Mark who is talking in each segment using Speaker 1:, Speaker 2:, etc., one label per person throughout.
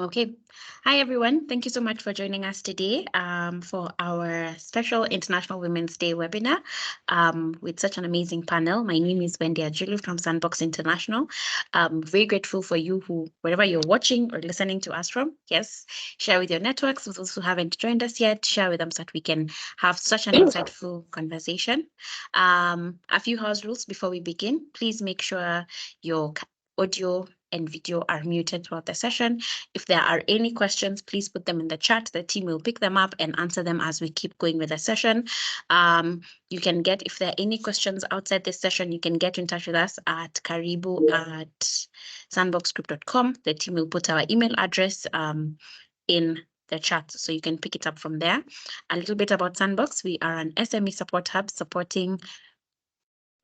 Speaker 1: Okay. Hi, everyone. Thank you so much for joining us today for our special International Women's Day webinar with such an amazing panel. My name is Wendy Ajulu from Sandbox International. I'm very grateful for you wherever you're watching or listening to us from. Yes, share with your networks. For those who haven't joined us yet, share with them so that we can have such an insightful conversation. A few house rules before we begin. Please make sure your audio and video are muted throughout the session. If there are any questions, please put them in the chat. The team will pick them up and answer them as we keep going with the session. You can get, if there are any questions outside this session, you can get in touch with us at karibu@sandboxgroup.com. The team will put our email address in the chat, so you can pick it up from there. A little bit about Sandbox. We are an SME support hub supporting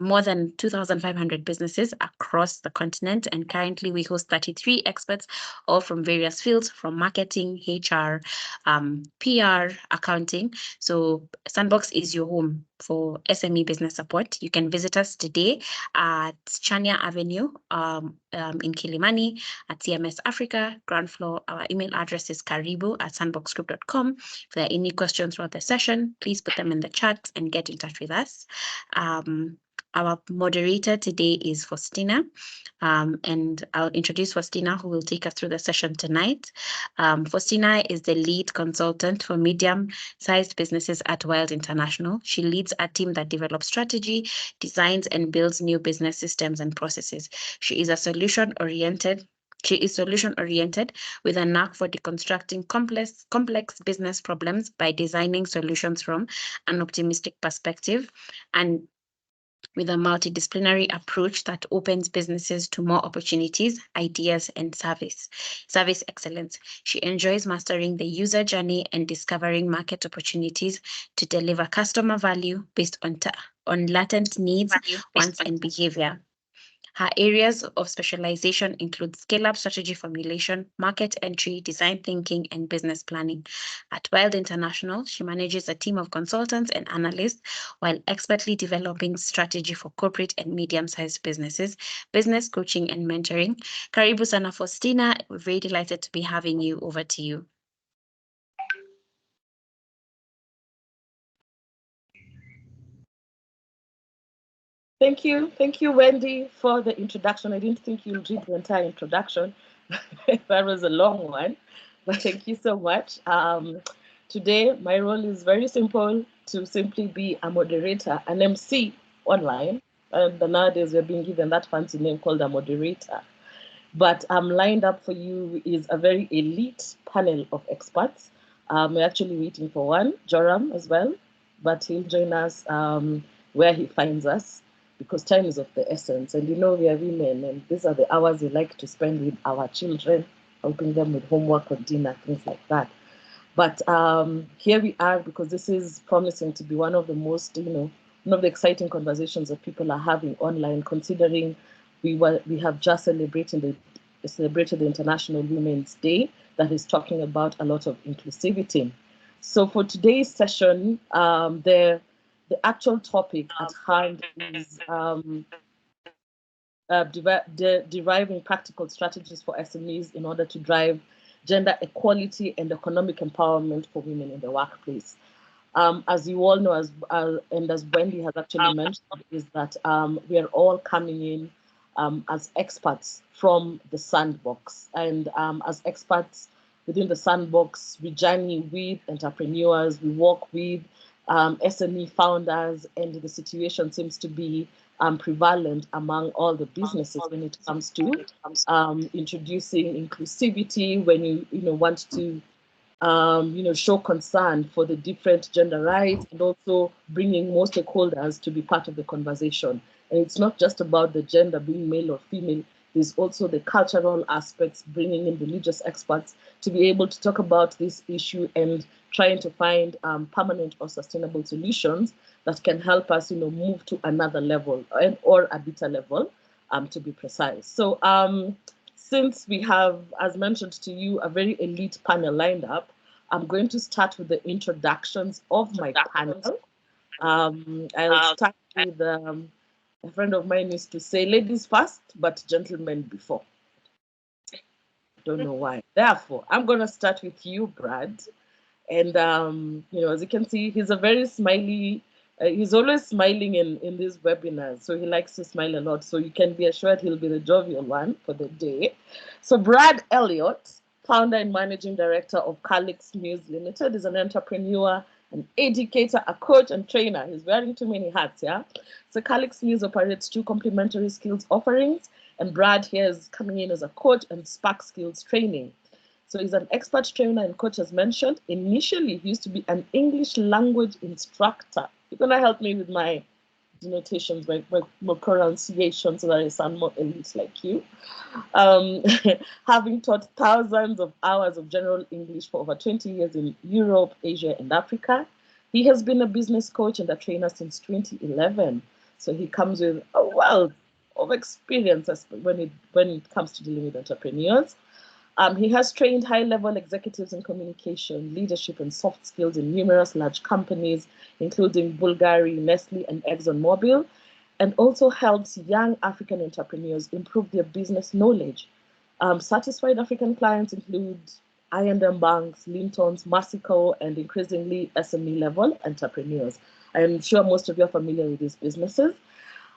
Speaker 1: more than 2,500 businesses across the continent, and currently we host 33 experts, all from various fields, from marketing, HR, PR, accounting. So Sandbox is your home for SME business support. You can visit us today at Chania Avenue in Kilimani at CMS Africa, ground floor. Our email address is karibu@sandboxgroup.com. If there are any questions throughout the session, please put them in the chat and get in touch with us. Our moderator today is Faustina, and I'll introduce Faustina, who will take us through the session tonight. Faustina is the lead consultant for medium-sized businesses at Wild International. She leads a team that develops strategy, designs, and builds new business systems and processes. She is solution-oriented with a knack for deconstructing complex business problems by designing solutions from an optimistic perspective, and with a multidisciplinary approach that opens businesses to more opportunities, ideas, and service excellence. She enjoys mastering the user journey and discovering market opportunities to deliver customer value based on latent needs, wants, and behavior. Her areas of specialization include scale-up strategy formulation, market entry, design thinking, and business planning. At Wild International, she manages a team of consultants and analysts while expertly developing strategy for corporate and medium-sized businesses, business coaching, and mentoring. Karibu sana, Faustina. We're very delighted to be having you. Over to you.
Speaker 2: Thank you, Wendy, for the introduction. I didn't think you'll read the entire introduction. That was a long one, but thank you so much. Today, my role is very simple: to simply be a moderator, an MC online. And nowadays, we're being given that fancy name called a moderator. But lined up for you is a very elite panel of experts. We're actually waiting for one, Joram, as well, but he'll join us where he finds us, because time is of the essence. And you know, we are women, and these are the hours we like to spend with our children, helping them with homework or dinner, things like that. But here we are, because this is promising to be one of the most, one of the exciting conversations that people are having online, considering we have just celebrated the International Women's Day, that is talking about a lot of inclusivity. So for today's session, the actual topic at hand is deriving practical strategies for SMEs in order to drive gender equality and economic empowerment for women in the workplace. As you all know, and as Wendy has actually mentioned, is that we are all coming in as experts from the Sandbox. And as experts within the Sandbox, we journey with entrepreneurs, we work with SME founders, and the situation seems to be prevalent among all the businesses when it comes to introducing inclusivity, when you want to show concern for the different gender rights, and also bringing more stakeholders to be part of the conversation. And it's not just about the gender being male or female. There's also the cultural aspects, bringing in religious experts to be able to talk about this issue and trying to find permanent or sustainable solutions that can help us, move to another level, or a better level, to be precise. So since we have, as mentioned to you, a very elite panel lined up, I'm going to start with the introductions of my panel. I'll start with a friend of mine used to say, ladies first, but gentlemen before. Don't know why. Therefore, I'm going to start with you, Brad. And as you can see, he's a very smiley. He's always smiling in these webinars, so he likes to smile a lot. So you can be assured he'll be the jovial one for the day. So Brad Elliott, founder and managing director of Calix News Limited, is an entrepreneur, an educator, a coach, and trainer. He's wearing too many hats, yeah. So Calix News operates two complementary skills offerings, and Brad here is coming in as a coach and Spark Skills training. So he's an expert trainer and coach, as mentioned. Initially, he used to be an English language instructor. You're going to help me with my denotations, my pronunciation, so that I sound more elite like you. Having taught thousands of hours of general English for over 20 years in Europe, Asia, and Africa. He has been a business coach and a trainer since 2011. So he comes with a wealth of experience when it comes to dealing with entrepreneurs. He has trained high-level executives in communication, leadership, and soft skills in numerous large companies, including Bulgari, Nestle, and ExxonMobil, and also helps young African entrepreneurs improve their business knowledge. Satisfied African clients include I&M banks, Lintons, Massico, and increasingly SME level entrepreneurs. I'm sure most of you are familiar with these businesses.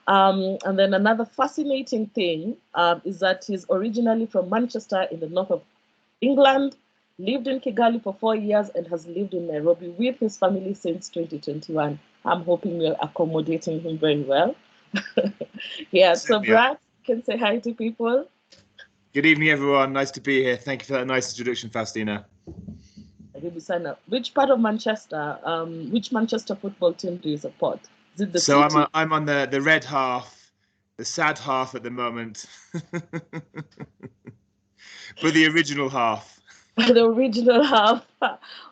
Speaker 2: And then another fascinating thing is that he's originally from Manchester in the north of England, lived in Kigali for 4 years, and has lived in Nairobi with his family since 2021. I'm hoping we're accommodating him very well. Yeah, so Brad, you can say hi to people.
Speaker 3: Good evening, everyone. Nice to be here. Thank you for that nice introduction, Faustina.
Speaker 2: Which part of Manchester, which Manchester football team do you support? Is it the
Speaker 3: So
Speaker 2: City?
Speaker 3: I'm on the red half, the sad half at the moment, but the original half.
Speaker 2: The original half.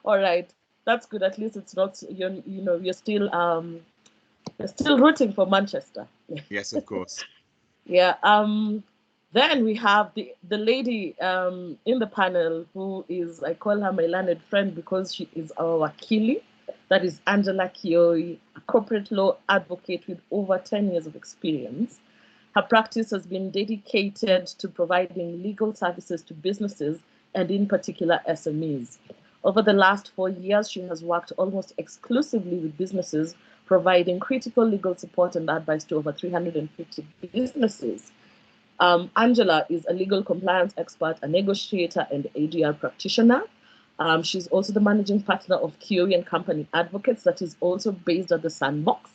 Speaker 2: All right, that's good. At least it's not you're still rooting for Manchester.
Speaker 3: Yes, of course.
Speaker 2: Yeah. Then we have the lady in the panel who is, I call her my learned friend because she is our wakili. That is Angela Kioi, a corporate law advocate with over 10 years of experience. Her practice has been dedicated to providing legal services to businesses and in particular SMEs. Over the last 4 years, she has worked almost exclusively with businesses, providing critical legal support and advice to over 350 businesses. Angela is a legal compliance expert, a negotiator, and ADR practitioner. She's also the managing partner of Kioi and Company Advocates, that is also based at the Sandbox,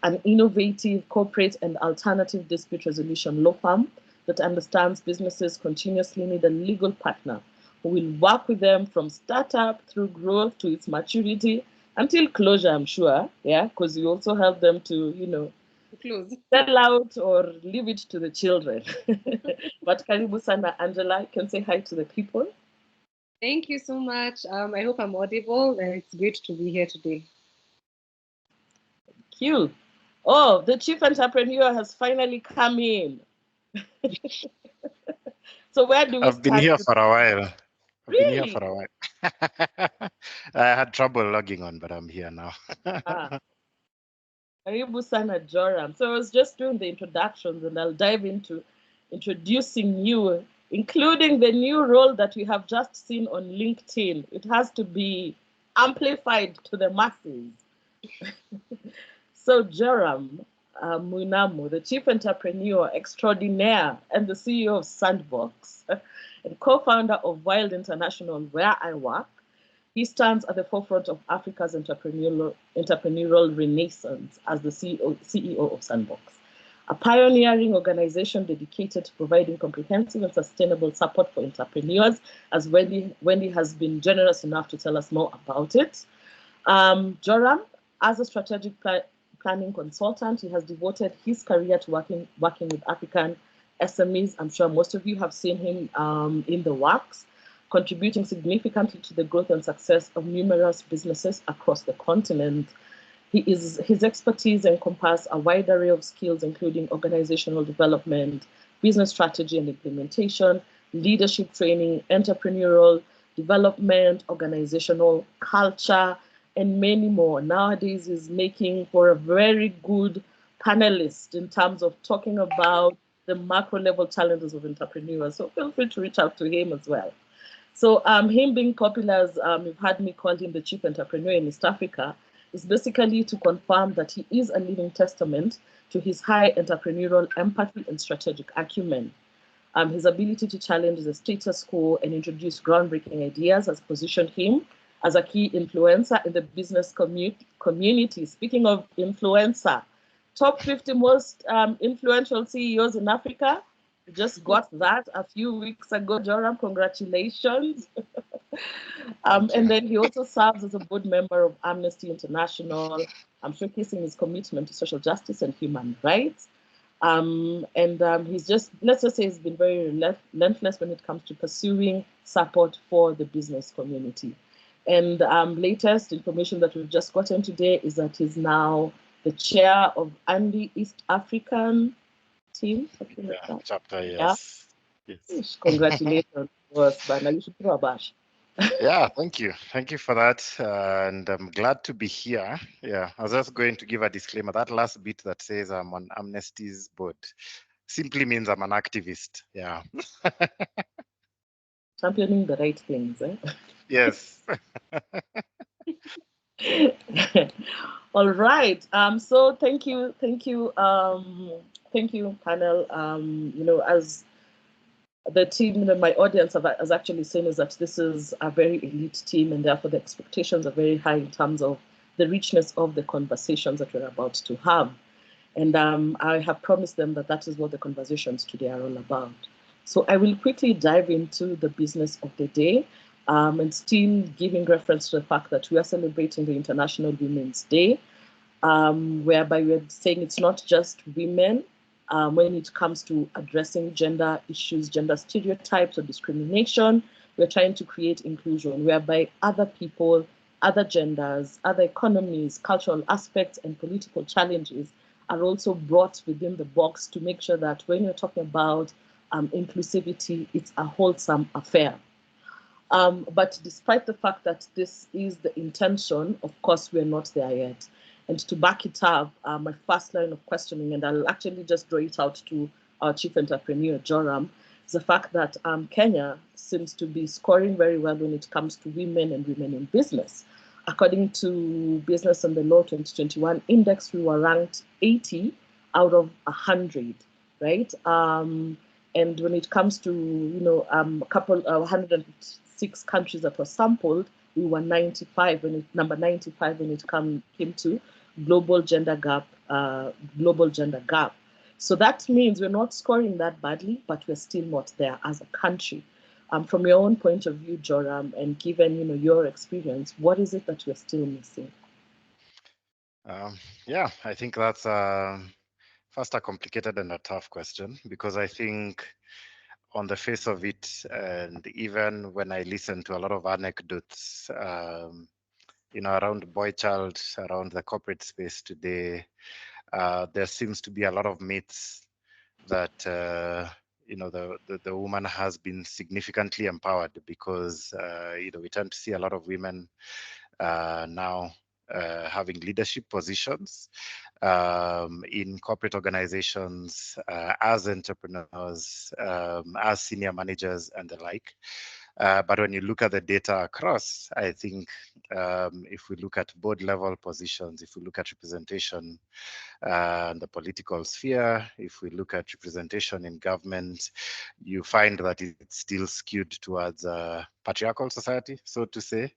Speaker 2: an innovative corporate and alternative dispute resolution law firm that understands businesses continuously need a legal partner who will work with them from startup through growth to its maturity until closure, I'm sure. Yeah, because you also help them to,
Speaker 4: close,
Speaker 2: sell out or leave it to the children. But karibu sana, Angela. You can say hi to the people.
Speaker 4: Thank you so much. I hope I'm audible. It's great to be here today.
Speaker 2: Thank you. Oh, the chief entrepreneur has finally come in. So where do we
Speaker 5: I've been here for a while.
Speaker 2: Really?
Speaker 5: Been here for a while. I had trouble logging on, but I'm here now.
Speaker 2: Karibu sana, Joram. So I was just doing the introductions, and I'll dive into introducing you, including the new role that we have just seen on LinkedIn. It has to be amplified to the masses. So Joram Muinamu, the chief entrepreneur extraordinaire and the CEO of Sandbox and co-founder of Wild International, where I work, he stands at the forefront of Africa's entrepreneurial renaissance as the CEO of Sandbox, a pioneering organization dedicated to providing comprehensive and sustainable support for entrepreneurs, as Wendy has been generous enough to tell us more about it. Joram, as a strategic planning consultant, he has devoted his career to working with African SMEs. I'm sure most of you have seen him in the works, contributing significantly to the growth and success of numerous businesses across the continent. His expertise encompasses a wide array of skills, including organizational development, business strategy and implementation, leadership training, entrepreneurial development, organizational culture, and many more. Nowadays, he's making for a very good panelist in terms of talking about the macro level challenges of entrepreneurs. So feel free to reach out to him as well. So him being popular, as you've had me call him the chief entrepreneur in East Africa, is basically to confirm that he is a living testament to his high entrepreneurial empathy and strategic acumen. His ability to challenge the status quo and introduce groundbreaking ideas has positioned him as a key influencer in the business community. Speaking of influencer, top 50 most influential CEOs in Africa. We just got that a few weeks ago, Joram. Congratulations. And then he also serves as a board member of Amnesty International, showcasing his commitment to social justice and human rights. He's just, let's just say, he's been very relentless when it comes to pursuing support for the business community. And latest information that we've just gotten today is that he's now the chair of Andy East African team.
Speaker 5: Chapter, yes.
Speaker 2: Yeah. Yes. Congratulations to us, but now you should throw a bash.
Speaker 5: Yeah, thank you. Thank you for that. And I'm glad to be here. Yeah, I was just going to give a disclaimer. That last bit that says I'm on Amnesty's board simply means I'm an activist. Yeah.
Speaker 2: Championing the right things, eh?
Speaker 5: Yes.
Speaker 2: All right. So thank you, panel. As the team, my audience has actually seen is that this is a very elite team, and therefore the expectations are very high in terms of the richness of the conversations that we're about to have. And I have promised them that that is what the conversations today are all about. So I will quickly dive into the business of the day, and still giving reference to the fact that we are celebrating the International Women's Day, whereby we're saying it's not just women when it comes to addressing gender issues, gender stereotypes or discrimination. We're trying to create inclusion whereby other people, other genders, other economies, cultural aspects, and political challenges are also brought within the box to make sure that when you're talking about inclusivity, it's a wholesome affair. But despite the fact that this is the intention, of course, we're not there yet. And to back it up, my first line of questioning, and I'll actually just draw it out to our chief entrepreneur, Joram, is the fact that Kenya seems to be scoring very well when it comes to women and women in business. According to Business and the Law 2021 Index, we were ranked 80 out of 100, right? And when it comes to, a couple, 106 countries that were sampled, we were 95 number 95 when it came to global gender gap. So that means we're not scoring that badly, but we're still not there as a country. From your own point of view, Joram, and given your experience, what is it that we're still missing?
Speaker 5: Yeah, I think that's first a complicated and a tough question, because I think on the face of it, and even when I listen to a lot of anecdotes, around boy child, around the corporate space today, there seems to be a lot of myths that the woman has been significantly empowered, because we tend to see a lot of women now having leadership positions in corporate organizations, as entrepreneurs, as senior managers, and the like. But when you look at the data across, I think if we look at board level positions, if we look at representation in the political sphere, if we look at representation in government, you find that it's still skewed towards a patriarchal society, so to say.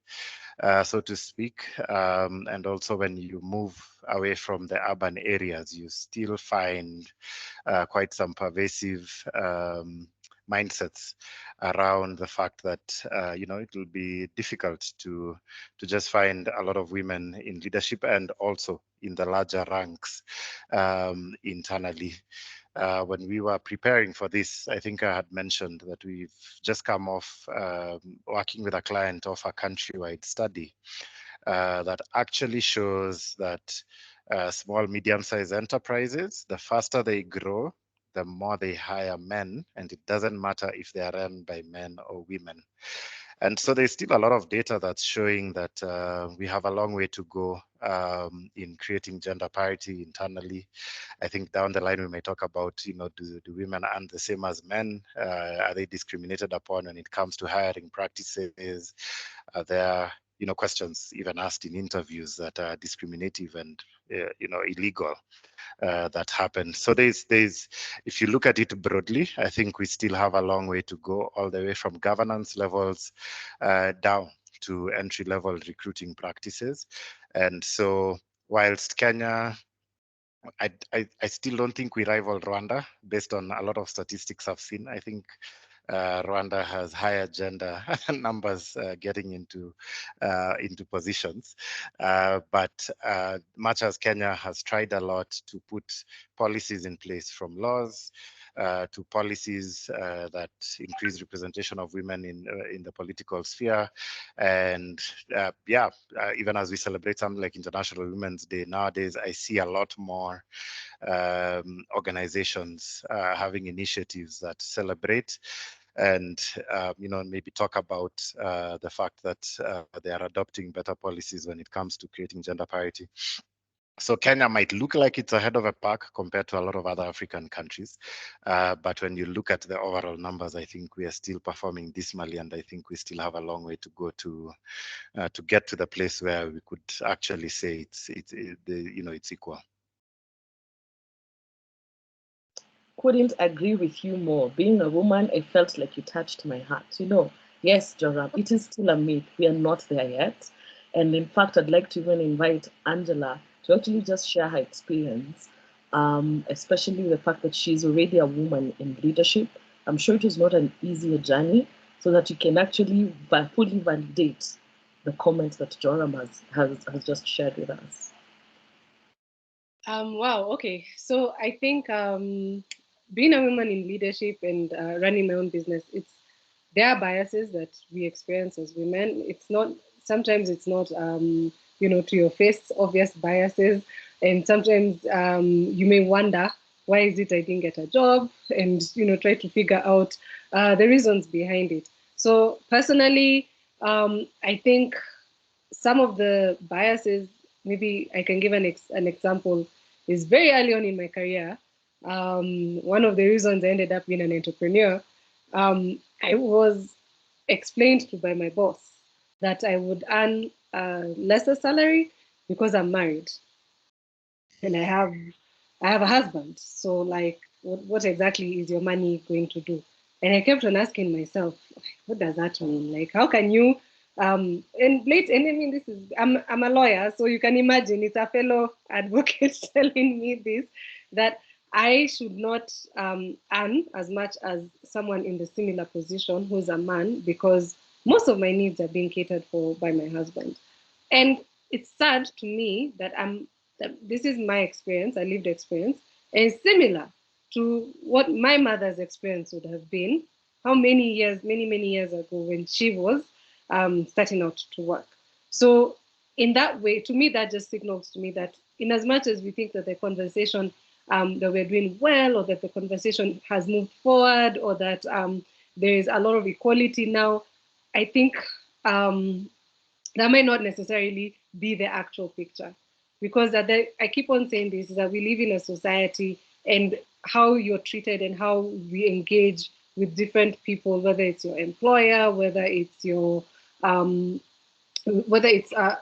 Speaker 5: So to speak. And also when you move away from the urban areas, you still find quite some pervasive mindsets around the fact that it will be difficult to just find a lot of women in leadership and also in the larger ranks internally. When we were preparing for this, I think I had mentioned that we've just come off working with a client of a countrywide study that actually shows that small, medium-sized enterprises, the faster they grow, the more they hire men, and it doesn't matter if they are run by men or women. And so there's still a lot of data that's showing that we have a long way to go in creating gender parity internally. I think down the line we may talk about, do women earn the same as men? Are they discriminated upon when it comes to hiring practices? Are there, questions even asked in interviews that are discriminative and, illegal? That happen. So there's, if you look at it broadly, I think we still have a long way to go, all the way from governance levels down to entry-level recruiting practices. And so whilst Kenya, I still don't think we rival Rwanda based on a lot of statistics I've seen. I think Rwanda has higher gender numbers getting into positions, but much as Kenya has tried a lot to put policies in place, from laws to policies that increase representation of women in the political sphere, and even as we celebrate something like International Women's Day nowadays, I see a lot more organizations having initiatives that celebrate and maybe talk about the fact that they are adopting better policies when it comes to creating gender parity. So Kenya might look like it's ahead of a pack compared to a lot of other African countries, but when you look at the overall numbers, I think we are still performing dismally, and I think we still have a long way to go to get to the place where we could actually say it's equal.
Speaker 2: Couldn't agree with you more. Being a woman, I felt like you touched my heart. Yes, Joram, it is still a myth. We are not there yet. And in fact, I'd like to even invite Angela to actually just share her experience, especially the fact that she's already a woman in leadership. I'm sure it was not an easier journey, so that you can actually fully validate the comments that Joram has just shared with us.
Speaker 4: Wow, okay. So I think being a woman in leadership and running my own business, there are biases that we experience as women. Sometimes it's not, to your face, obvious biases. And sometimes you may wonder, why is it I didn't get a job? And, try to figure out the reasons behind it. So personally, I think some of the biases, maybe I can give an example, is very early on in my career. One of the reasons I ended up being an entrepreneur, I was explained to by my boss that I would earn a lesser salary because I'm married and I have a husband. So like, what exactly is your money going to do? And I kept on asking myself, what does that mean? Like, how can you and I mean, this is I'm a lawyer, so you can imagine it's a fellow advocate telling me this, that I should not earn as much as someone in the similar position who's a man, because most of my needs are being catered for by my husband. And it's sad to me that this is my experience, a lived experience, and it's similar to what my mother's experience would have been many years ago when she was starting out to work. So in that way, to me, that just signals to me that in as much as we think that the conversation that we're doing well, or that the conversation has moved forward, or that there is a lot of equality now, I think that may not necessarily be the actual picture. Because I keep on saying this, is that we live in a society, and how you're treated and how we engage with different people, whether it's your employer, whether it's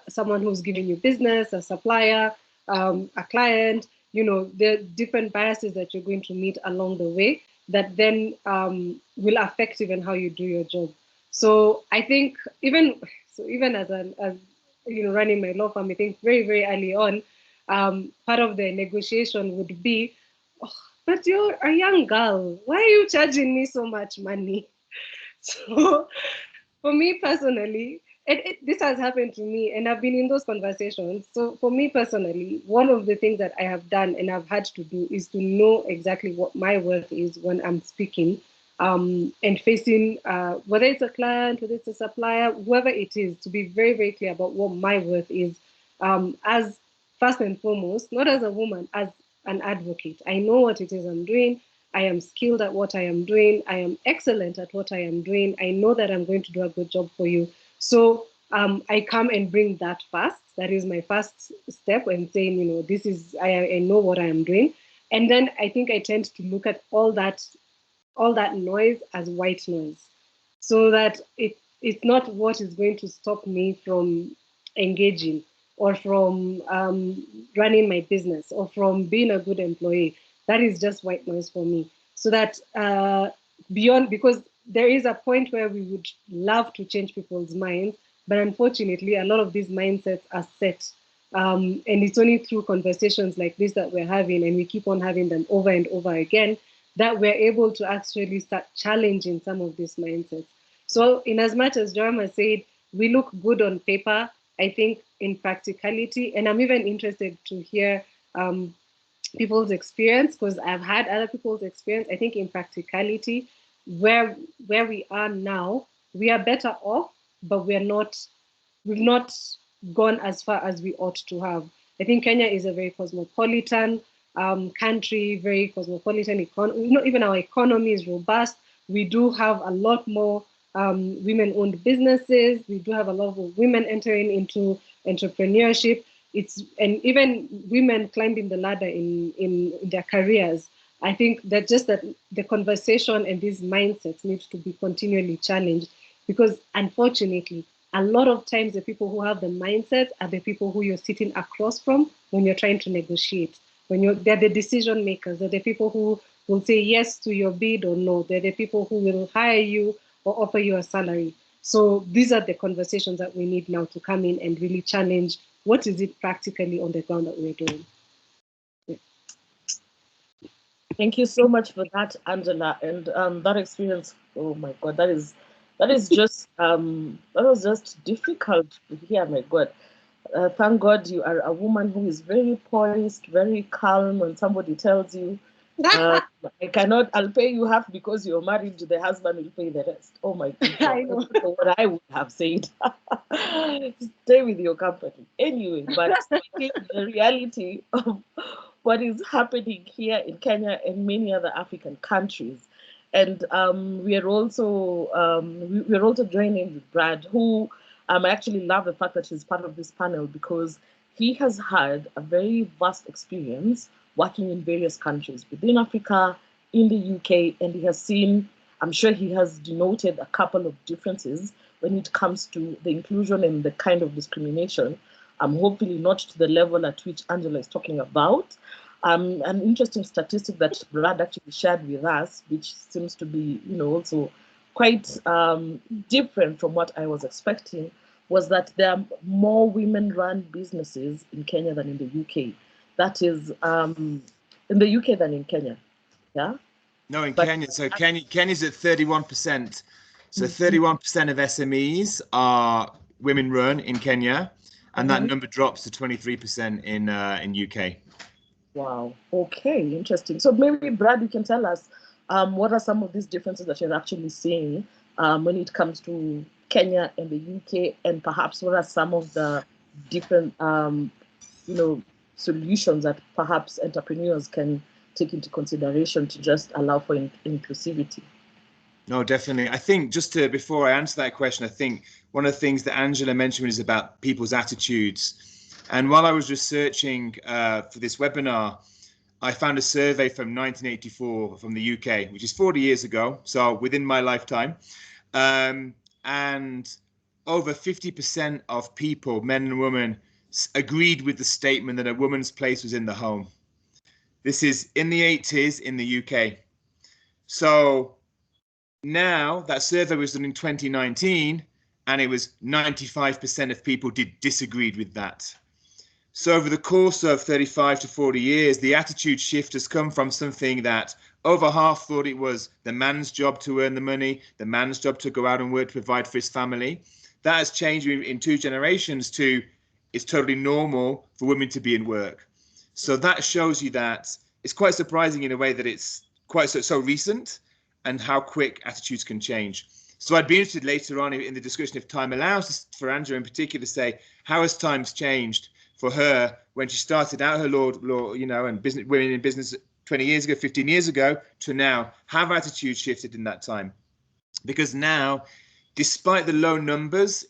Speaker 4: someone who's giving you business, a supplier, a client, there are different biases that you're going to meet along the way that then will affect even how you do your job. So I think even as running my law firm, I think very, very early on, part of the negotiation would be, oh, but you're a young girl, why are you charging me so much money? So for me personally, this has happened to me, and I've been in those conversations. So for me personally, one of the things that I have done and I've had to do is to know exactly what my worth is when I'm speaking and facing, whether it's a client, whether it's a supplier, whoever it is, to be very, very clear about what my worth is, as first and foremost, not as a woman, as an advocate. I know what it is I'm doing. I am skilled at what I am doing. I am excellent at what I am doing. I know that I'm going to do a good job for you. So I come and bring that first. That is my first step, and saying, this is, I know what I am doing. And then I think I tend to look at all that noise as white noise, so that it's not what is going to stop me from engaging, or from running my business, or from being a good employee. That is just white noise for me. So that beyond, because there is a point where we would love to change people's minds, but unfortunately, a lot of these mindsets are set. And it's only through conversations like this that we're having, and we keep on having them over and over again, that we're able to actually start challenging some of these mindsets. So, in as much as Joram said, we look good on paper, I think in practicality, and I'm even interested to hear people's experience, because I've had other people's experience. I think in practicality, where we are now, we are better off, but we've not gone as far as we ought to have. I think Kenya is a very cosmopolitan country, very cosmopolitan economy. Even our economy is robust. We do have a lot more women-owned businesses. We do have a lot of women entering into entrepreneurship. And even women climbing the ladder in their careers. I think that just that the conversation and these mindsets need to be continually challenged, because unfortunately, a lot of times the people who have the mindset are the people who you're sitting across from when you're trying to negotiate. They're the decision makers. They're the people who will say yes to your bid or no. They're the people who will hire you or offer you a salary. So these are the conversations that we need now to come in and really challenge what is it practically on the ground that we're doing. Yeah.
Speaker 2: Thank you so much for that, Angela. And that experience, oh my God, that was just difficult to hear, my God. Thank God you are a woman who is very poised, very calm when somebody tells you, I'll pay you half because you're married, the husband will pay the rest. Oh my God.
Speaker 4: I know.
Speaker 2: That's what I would have said. Stay with your company. Anyway, but the reality of what is happening here in Kenya and many other African countries. And we are also joining with Brad, who I actually love the fact that he's part of this panel, because he has had a very vast experience working in various countries within Africa, in the UK, and he has seen, I'm sure he has denoted a couple of differences when it comes to the inclusion and the kind of discrimination. Hopefully not to the level at which Angela is talking about. An interesting statistic that Brad actually shared with us, which seems to be, also quite different from what I was expecting, was that there are more women-run businesses in Kenya than in the UK. That is in the UK than in Kenya. Yeah.
Speaker 3: No, in Kenya. So Kenya's at 31%. So 31% of SMEs are women-run in Kenya, and that number drops to 23% in UK.
Speaker 2: Wow. Okay. Interesting. So maybe Brad, you can tell us what are some of these differences that you're actually seeing when it comes to Kenya and the UK, and perhaps what are some of the different solutions that perhaps entrepreneurs can take into consideration to just allow for inclusivity?
Speaker 3: No, definitely. I think before I answer that question, I think one of the things that Angela mentioned is about people's attitudes. And while I was researching for this webinar, I found a survey from 1984 from the UK, which is 40 years ago, so within my lifetime. And over 50% of people, men and women, agreed with the statement that a woman's place was in the home. This is in the 80s in the UK. So now that survey was done in 2019, and it was 95% of people disagreed with that. So over the course of 35 to 40 years, the attitude shift has come from something that over half thought it was the man's job to earn the money, the man's job to go out and work to provide for his family. That has changed in 2 generations to it's totally normal for women to be in work. So that shows you that it's quite surprising in a way that it's quite so recent, and how quick attitudes can change. So I'd be interested later on in the discussion, if time allows, for Angela in particular, to say how has times changed for her when she started out her law, and business, women in business 20 years ago, 15 years ago, to now. Have attitudes shifted in that time? Because now despite the low numbers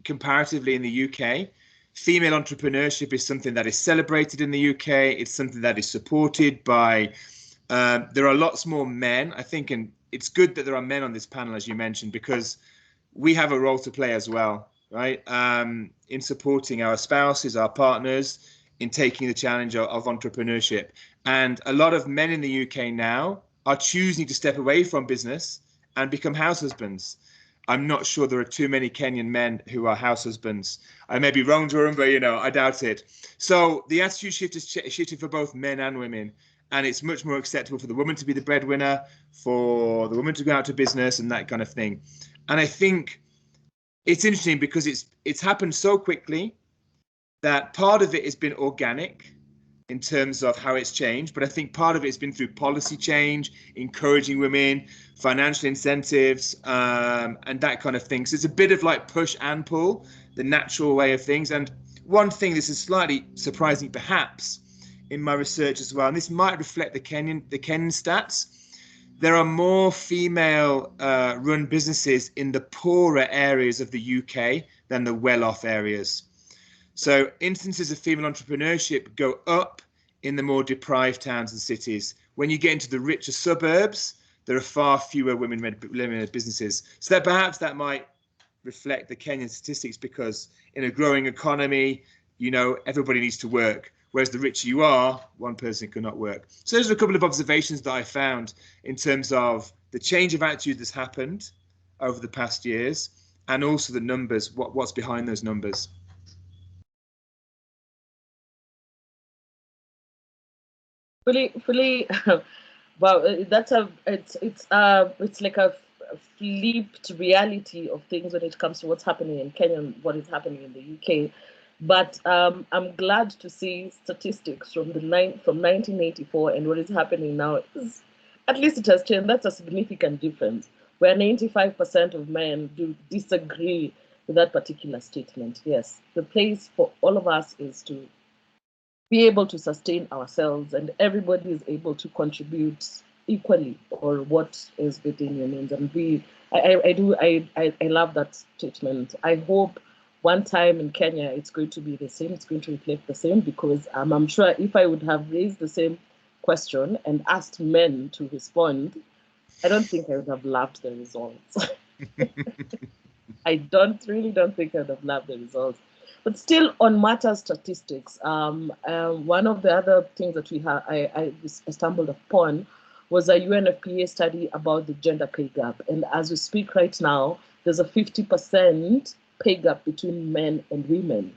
Speaker 3: comparatively in the UK, female entrepreneurship is something that is celebrated in the UK. It's something that is supported by. There are lots more men, I think, and it's good that there are men on this panel, as you mentioned, because we have a role to play as well, right? In supporting our spouses, our partners, in taking the challenge of entrepreneurship. And a lot of men in the UK now are choosing to step away from business and become house husbands. I'm not sure there are too many Kenyan men who are house husbands. I may be wrong, Durham, but I doubt it. So the attitude shift is shifted for both men and women, and it's much more acceptable for the woman to be the breadwinner, for the woman to go out to business, and that kind of thing. And I think it's interesting because it's happened so quickly that part of it has been organic in terms of how it's changed, but I think part of it has been through policy change, encouraging women, financial incentives, and that kind of thing. So it's a bit of like push and pull, the natural way of things. And one thing, this is slightly surprising perhaps in my research as well, and this might reflect the Kenyan stats. There are more female run businesses in the poorer areas of the UK than the well-off areas. So instances of female entrepreneurship go up in the more deprived towns and cities. When you get into the richer suburbs, there are far fewer women-led businesses. So that perhaps that might reflect the Kenyan statistics, because in a growing economy, everybody needs to work. Whereas the richer you are, one person cannot work. So those are a couple of observations that I found in terms of the change of attitude that's happened over the past years, and also the numbers, what's behind those numbers.
Speaker 2: Fully. Wow, it's like a flipped reality of things when it comes to what's happening in Kenya and what is happening in the UK. But I'm glad to see statistics from 1984 and what is happening now. At least it has changed. That's a significant difference, where 95% of men do disagree with that particular statement. Yes, the place for all of us is to be able to sustain ourselves, and everybody is able to contribute equally or what is within your means. And I love that statement. I hope one time in Kenya it's going to be the same, it's going to reflect the same, because I'm sure if I would have raised the same question and asked men to respond, I don't think I would have loved the results. I really don't think I would have loved the results. But still, on matter statistics, one of the other things that I stumbled upon was a UNFPA study about the gender pay gap. And as we speak right now, there's a 50% pay gap between men and women.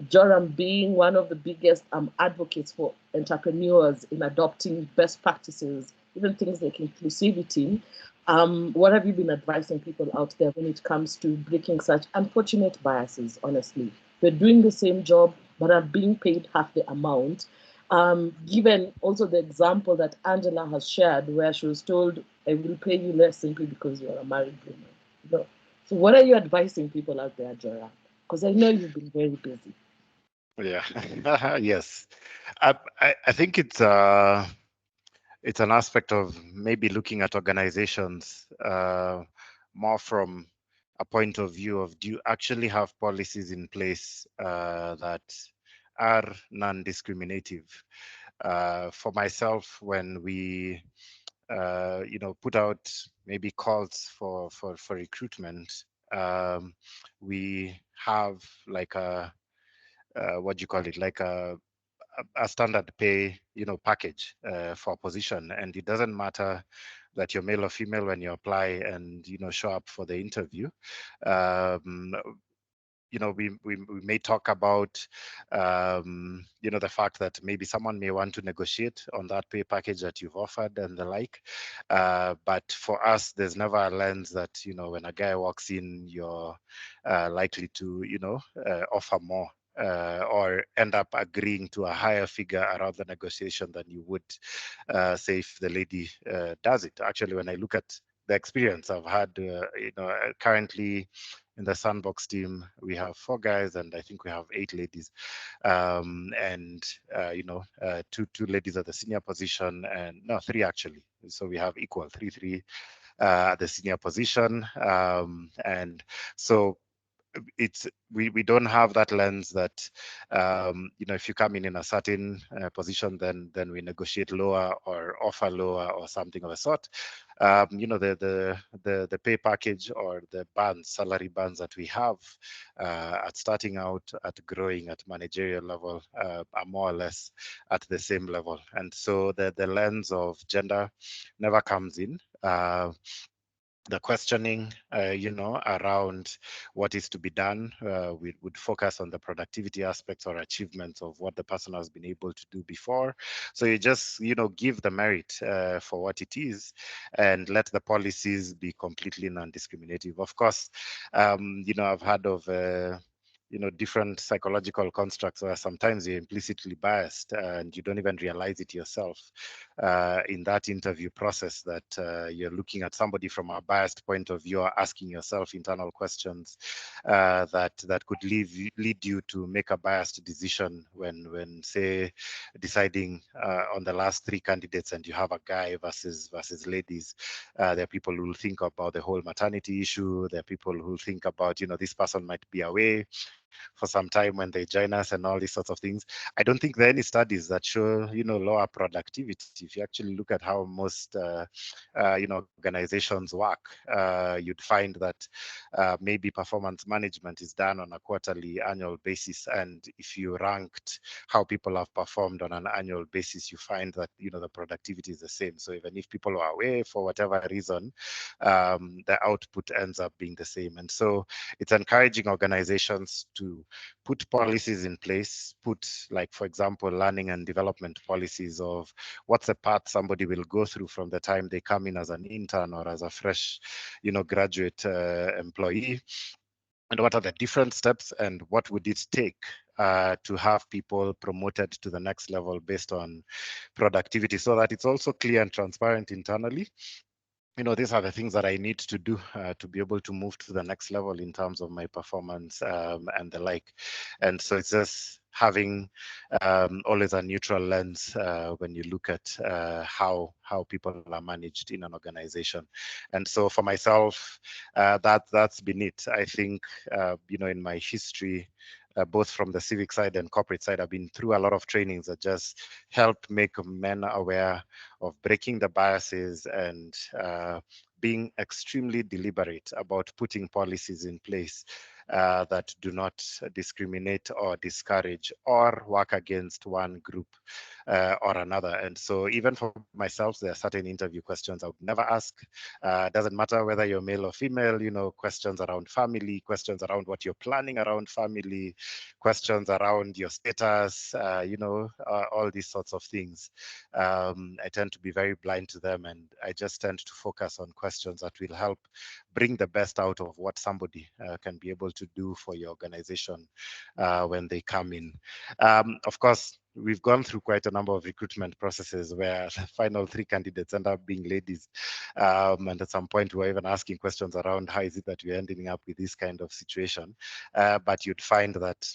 Speaker 2: Joram being one of the biggest advocates for entrepreneurs in adopting best practices, even things like inclusivity. What have you been advising people out there when it comes to breaking such unfortunate biases, honestly? They're doing the same job, but are being paid half the amount. Given also the example that Angela has shared, where she was told, I will pay you less simply because you're a married woman. No. So what are you advising people out there, Joram? Because I know you've been very busy.
Speaker 5: Yeah. Yes. I think it's an aspect of maybe looking at organizations more from a point of view of, do you actually have policies in place that are non-discriminative? For myself, when we put out maybe calls for recruitment, we have like a what do you call it, like a standard pay package for a position, and it doesn't matter that you're male or female when you apply and show up for the interview. We may talk about the fact that maybe someone may want to negotiate on that pay package that you've offered and the like, but for us there's never a lens that when a guy walks in, you're likely to offer more or end up agreeing to a higher figure around the negotiation than you would say if the lady does it. Actually, when I look at the experience I've had, currently in the Sandbox team, we have 4 guys, and I think we have 8 ladies. And two ladies at the senior position, and no, 3 actually. So we have equal 3. at the senior position. And so we don't have that lens that if you come in a certain position, then we negotiate lower or offer lower or something of a sort. The pay package or the salary bands that we have at starting out, at growing, at managerial level are more or less at the same level. And so the lens of gender never comes in. The questioning, around what is to be done, we would focus on the productivity aspects or achievements of what the person has been able to do before. So you just, give the merit for what it is and let the policies be completely non-discriminative. Of course, I've heard of different psychological constructs where sometimes you're implicitly biased and you don't even realize it yourself in that interview process, that you're looking at somebody from a biased point of view, or asking yourself internal questions that could lead you to make a biased decision when say deciding on the last three candidates, and you have a guy versus ladies. There are people who will think about the whole maternity issue. There are people who think about, this person might be away for some time when they join us and all these sorts of things. I don't think there are any studies that show, lower productivity. If you actually look at how most, organizations work, you'd find that maybe performance management is done on a quarterly, annual basis. And if you ranked how people have performed on an annual basis, you find that, the productivity is the same. So even if people are away for whatever reason, the output ends up being the same. And so it's encouraging organizations to put policies in place, like, for example, learning and development policies of what's the path somebody will go through from the time they come in as an intern or as a fresh, graduate employee, and what are the different steps, and what would it take to have people promoted to the next level based on productivity, so that it's also clear and transparent internally. These are the things that I need to do to be able to move to the next level in terms of my performance and the like. And so it's just having always a neutral lens when you look at how people are managed in an organization. And so for myself, that's been it. I think, in my history, both from the civic side and corporate side, I've been through a lot of trainings that just help make men aware of breaking the biases and being extremely deliberate about putting policies in place that do not discriminate or discourage or work against one group or another. And so even for myself, there are certain interview questions I would never ask. Doesn't matter whether you're male or female, questions around family, questions around what you're planning around family, questions around your status, all these sorts of things. I tend to be very blind to them, and I just tend to focus on questions that will help bring the best out of what somebody can be able to do for your organization when they come in. Of course, we've gone through quite a number of recruitment processes where the final three candidates end up being ladies. And at some point, we're even asking questions around how is it that we're ending up with this kind of situation. But you'd find that,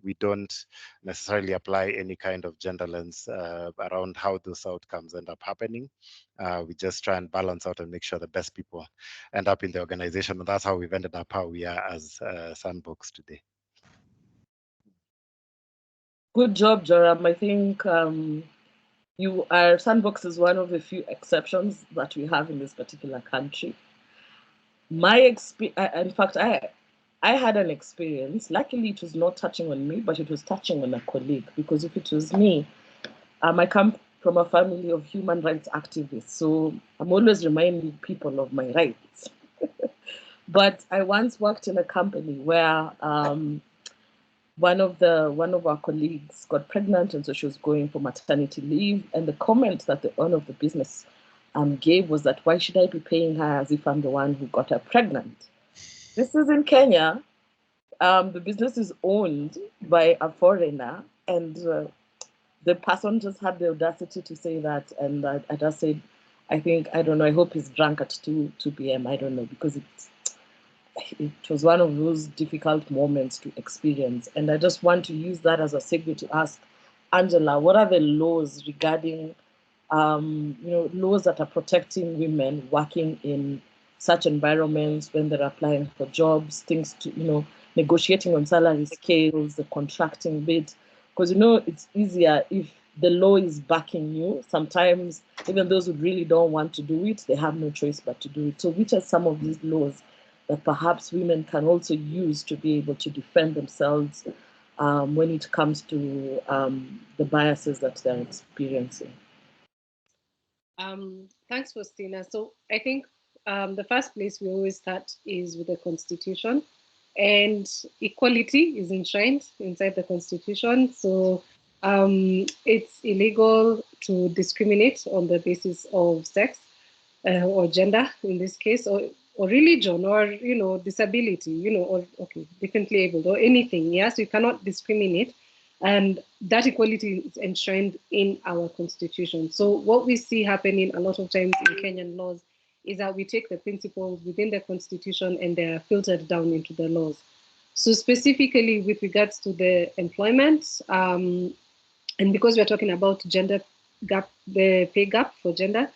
Speaker 5: we don't necessarily apply any kind of gender lens around how those outcomes end up happening. We just try and balance out and make sure the best people end up in the organization. And that's how we've ended up how we are as Sandbox today.
Speaker 2: Good job, Joram. I think Sandbox is one of the few exceptions that we have in this particular country. In fact, I had an experience. Luckily, it was not touching on me, but it was touching on a colleague. Because if it was me, I come from a family of human rights activists, so I'm always reminding people of my rights. But I once worked in a company where one of our colleagues got pregnant, and so she was going for maternity leave. And the comment that the owner of the business gave was that, why should I be paying her as if I'm the one who got her pregnant? This is in Kenya. The business is owned by a foreigner, and the person just had the audacity to say that. And I just said, I don't know, I hope he's drunk at 2 p.m. I don't know, because it was one of those difficult moments to experience. And I just want to use that as a segue to ask Angela, what are the laws regarding laws that are protecting women working in such environments when they're applying for jobs, things to, negotiating on salary scales, the contracting bit. Because, it's easier if the law is backing you. Sometimes even those who really don't want to do it, they have no choice but to do it. So which are some of these laws that perhaps women can also use to be able to defend themselves when it comes to the biases that they're experiencing?
Speaker 4: Thanks, Faustina. So I think the first place we always start is with the Constitution, and equality is enshrined inside the Constitution. So it's illegal to discriminate on the basis of sex or gender in this case, or religion, or disability, or differently abled or anything. Yeah, so you cannot discriminate, and that equality is enshrined in our constitution. So what we see happening a lot of times in Kenyan laws is that we take the principles within the constitution and they're filtered down into the laws. So specifically with regards to the employment, and because we're talking about gender gap, the pay gap for gender,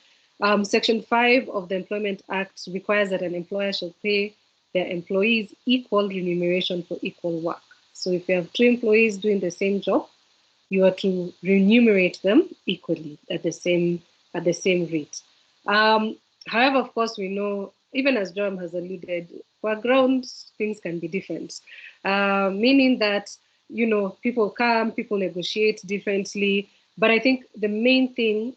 Speaker 4: Section 5 of the Employment Act requires that an employer shall pay their employees equal remuneration for equal work. So if you have two employees doing the same job, you are to remunerate them equally at the same rate. However, of course, we know, even as Joram has alluded, for ground things can be different, meaning that people come, people negotiate differently. But I think the main thing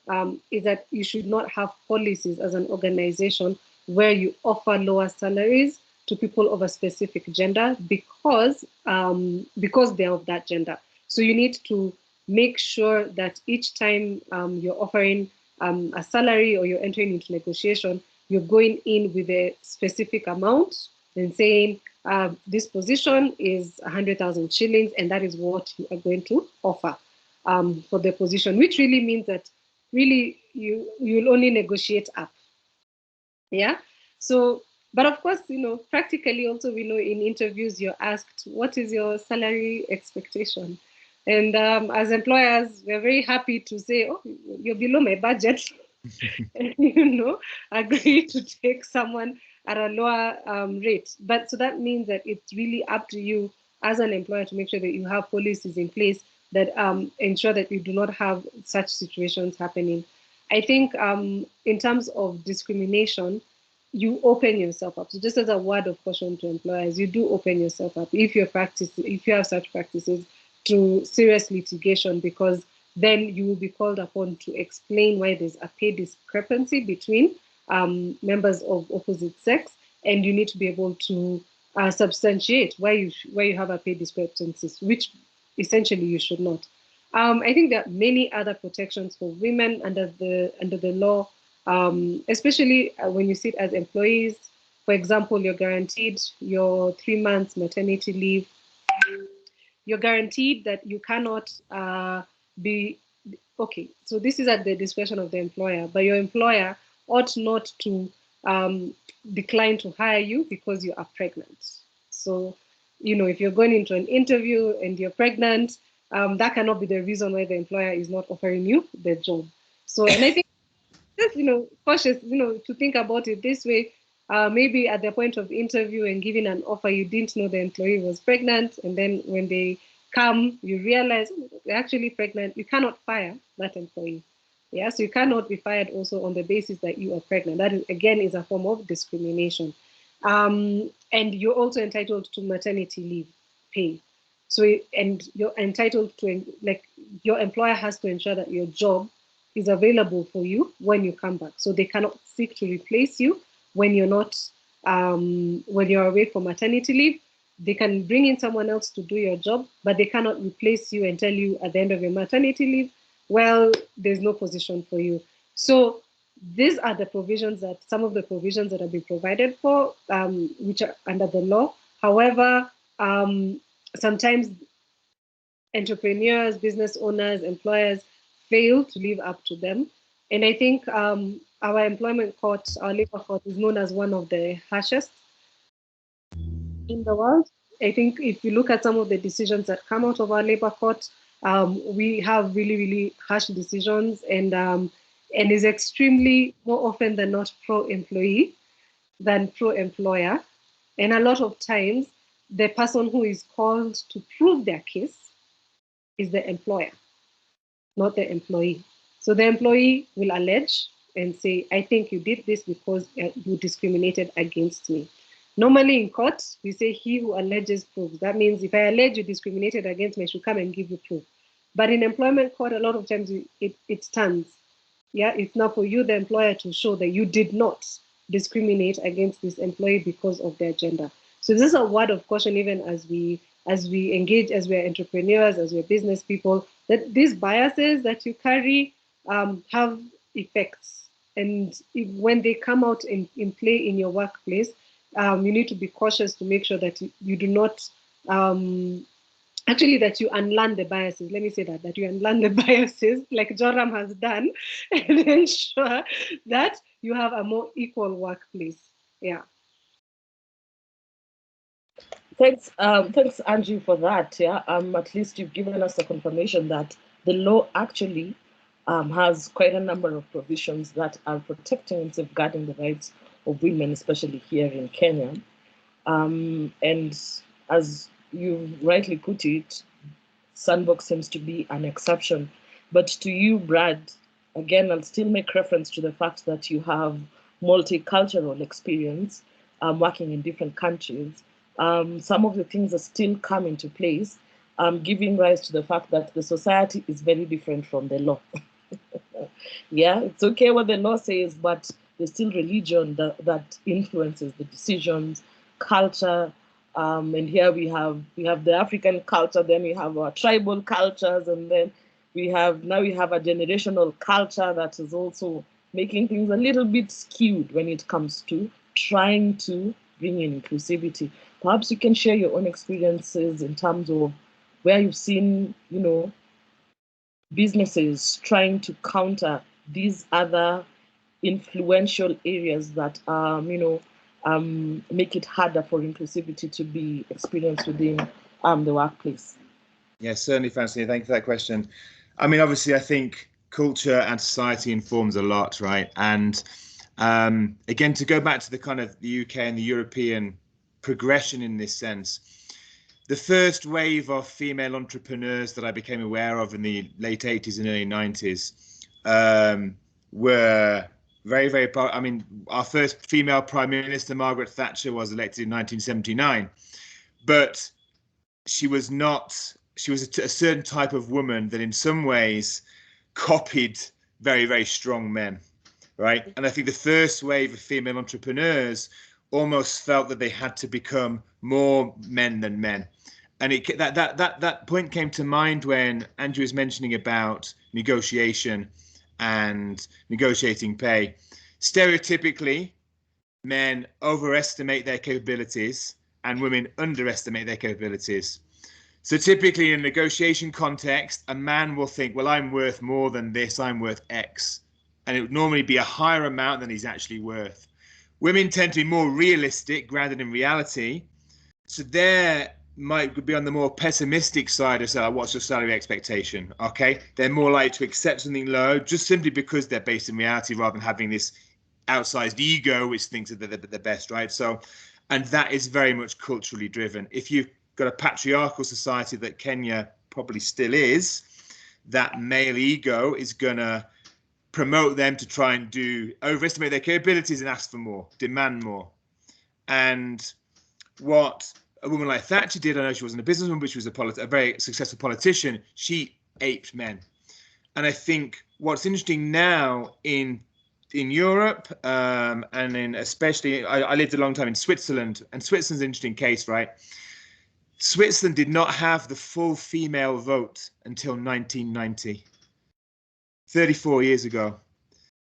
Speaker 4: is that you should not have policies as an organization where you offer lower salaries to people of a specific gender because they're of that gender. So you need to make sure that each time you're offering a salary or you're entering into negotiation, you're going in with a specific amount and saying this position is 100,000 shillings, and that is what you are going to offer for the position, which really means that really you'll only negotiate up. Yeah. So, but of course, practically also we know in interviews you're asked, what is your salary expectation? And as employers, we're very happy to say, oh, you're below my budget. Agree to take someone at a lower rate. But so that means that it's really up to you as an employer to make sure that you have policies in place that ensure that you do not have such situations happening. I think in terms of discrimination, you open yourself up. So just as a word of caution to employers, you do open yourself up if you have such practices to serious litigation, because then you will be called upon to explain why there's a pay discrepancy between members of opposite sex, and you need to be able to substantiate why you have a pay discrepancy, which essentially you should not. I think there are many other protections for women under the law, especially when you sit as employees. For example, you're guaranteed your 3 months maternity leave. You're guaranteed that you cannot be, okay, so this is at the discretion of the employer, but your employer ought not to decline to hire you because you are pregnant. So, if you're going into an interview and you're pregnant, that cannot be the reason why the employer is not offering you the job. So, and I think just, cautious, to think about it this way. Maybe at the point of interview and giving an offer, you didn't know the employee was pregnant. And then when they come, you realize they're actually pregnant. You cannot fire that employee. Yeah, so you cannot be fired also on the basis that you are pregnant. That is, again, is a form of discrimination. And you're also entitled to maternity leave pay. So, and you're entitled to, your employer has to ensure that your job is available for you when you come back. So they cannot seek to replace you when you're not, when you're away for maternity leave. They can bring in someone else to do your job, but they cannot replace you and tell you at the end of your maternity leave, well, there's no position for you. So these are the provisions some of the provisions that have been provided for, which are under the law. However, sometimes entrepreneurs, business owners, employers fail to live up to them. And I think our employment court, our labor court, is known as one of the harshest in the world. I think if you look at some of the decisions that come out of our labor court, we have really, really harsh decisions. And and is extremely, more often than not, pro-employee than pro-employer. And a lot of times, the person who is called to prove their case is the employer, not the employee. So the employee will allege and say, I think you did this because you discriminated against me. Normally in court, we say he who alleges proves. That means if I allege you discriminated against me, I should come and give you proof. But in employment court, a lot of times it stands. Yeah, it's now for you, the employer, to show that you did not discriminate against this employee because of their gender. So this is a word of caution, even as we engage, as we're entrepreneurs, as we're business people, that these biases that you carry have effects. And when they come out in play in your workplace, you need to be cautious to make sure that you do not actually, that you unlearn the biases. Let me say that you unlearn the biases like Joram has done and ensure that you have a more equal workplace. Yeah.
Speaker 2: Thanks, Angie, for that. Yeah, at least you've given us a confirmation that the law actually has quite a number of provisions that are protecting and safeguarding the rights of women, especially here in Kenya. And as you rightly put it, Sandbox seems to be an exception. But to you, Brad, again, I'll still make reference to the fact that you have multicultural experience working in different countries. Some of the things that still come into place, giving rise to the fact that the society is very different from the law. Yeah, it's okay what the law says, but there's still religion that influences the decisions, culture, and here we have the African culture, then we have our tribal cultures, and then we have a generational culture that is also making things a little bit skewed when it comes to trying to bring in inclusivity. Perhaps you can share your own experiences in terms of where you've seen, businesses trying to counter these other influential areas that make it harder for inclusivity to be experienced within the workplace.
Speaker 3: Yes, certainly, Francine. Thank you for that question. I mean, obviously, I think culture and society informs a lot, right? And again, to go back to the kind of the UK and the European progression in this sense, the first wave of female entrepreneurs that I became aware of in the late 80s and early 90s were very, very, I mean, our first female Prime Minister, Margaret Thatcher, was elected in 1979, but she was a certain type of woman that in some ways copied very, very strong men, right? And I think the first wave of female entrepreneurs almost felt that they had to become more men than men. And that point came to mind when Andrew was mentioning about negotiation and negotiating pay. Stereotypically, men overestimate their capabilities and women underestimate their capabilities. So typically in a negotiation context, a man will think, well, I'm worth more than this, I'm worth X. And it would normally be a higher amount than he's actually worth. Women tend to be more realistic, grounded in reality. So there might be on the more pessimistic side of salary. What's your salary expectation? Okay, they're more likely to accept something low just simply because they're based in reality rather than having this outsized ego which thinks that they're the best, right? So, and that is very much culturally driven. If you've got a patriarchal society that Kenya probably still is, that male ego is gonna promote them to try and overestimate their capabilities and ask for more, demand more. And what a woman like Thatcher did, I know she wasn't a businesswoman, but she was a very successful politician. She aped men. And I think what's interesting now in Europe and in especially, I lived a long time in Switzerland, and Switzerland's an interesting case, right? Switzerland did not have the full female vote until 1990, 34 years ago.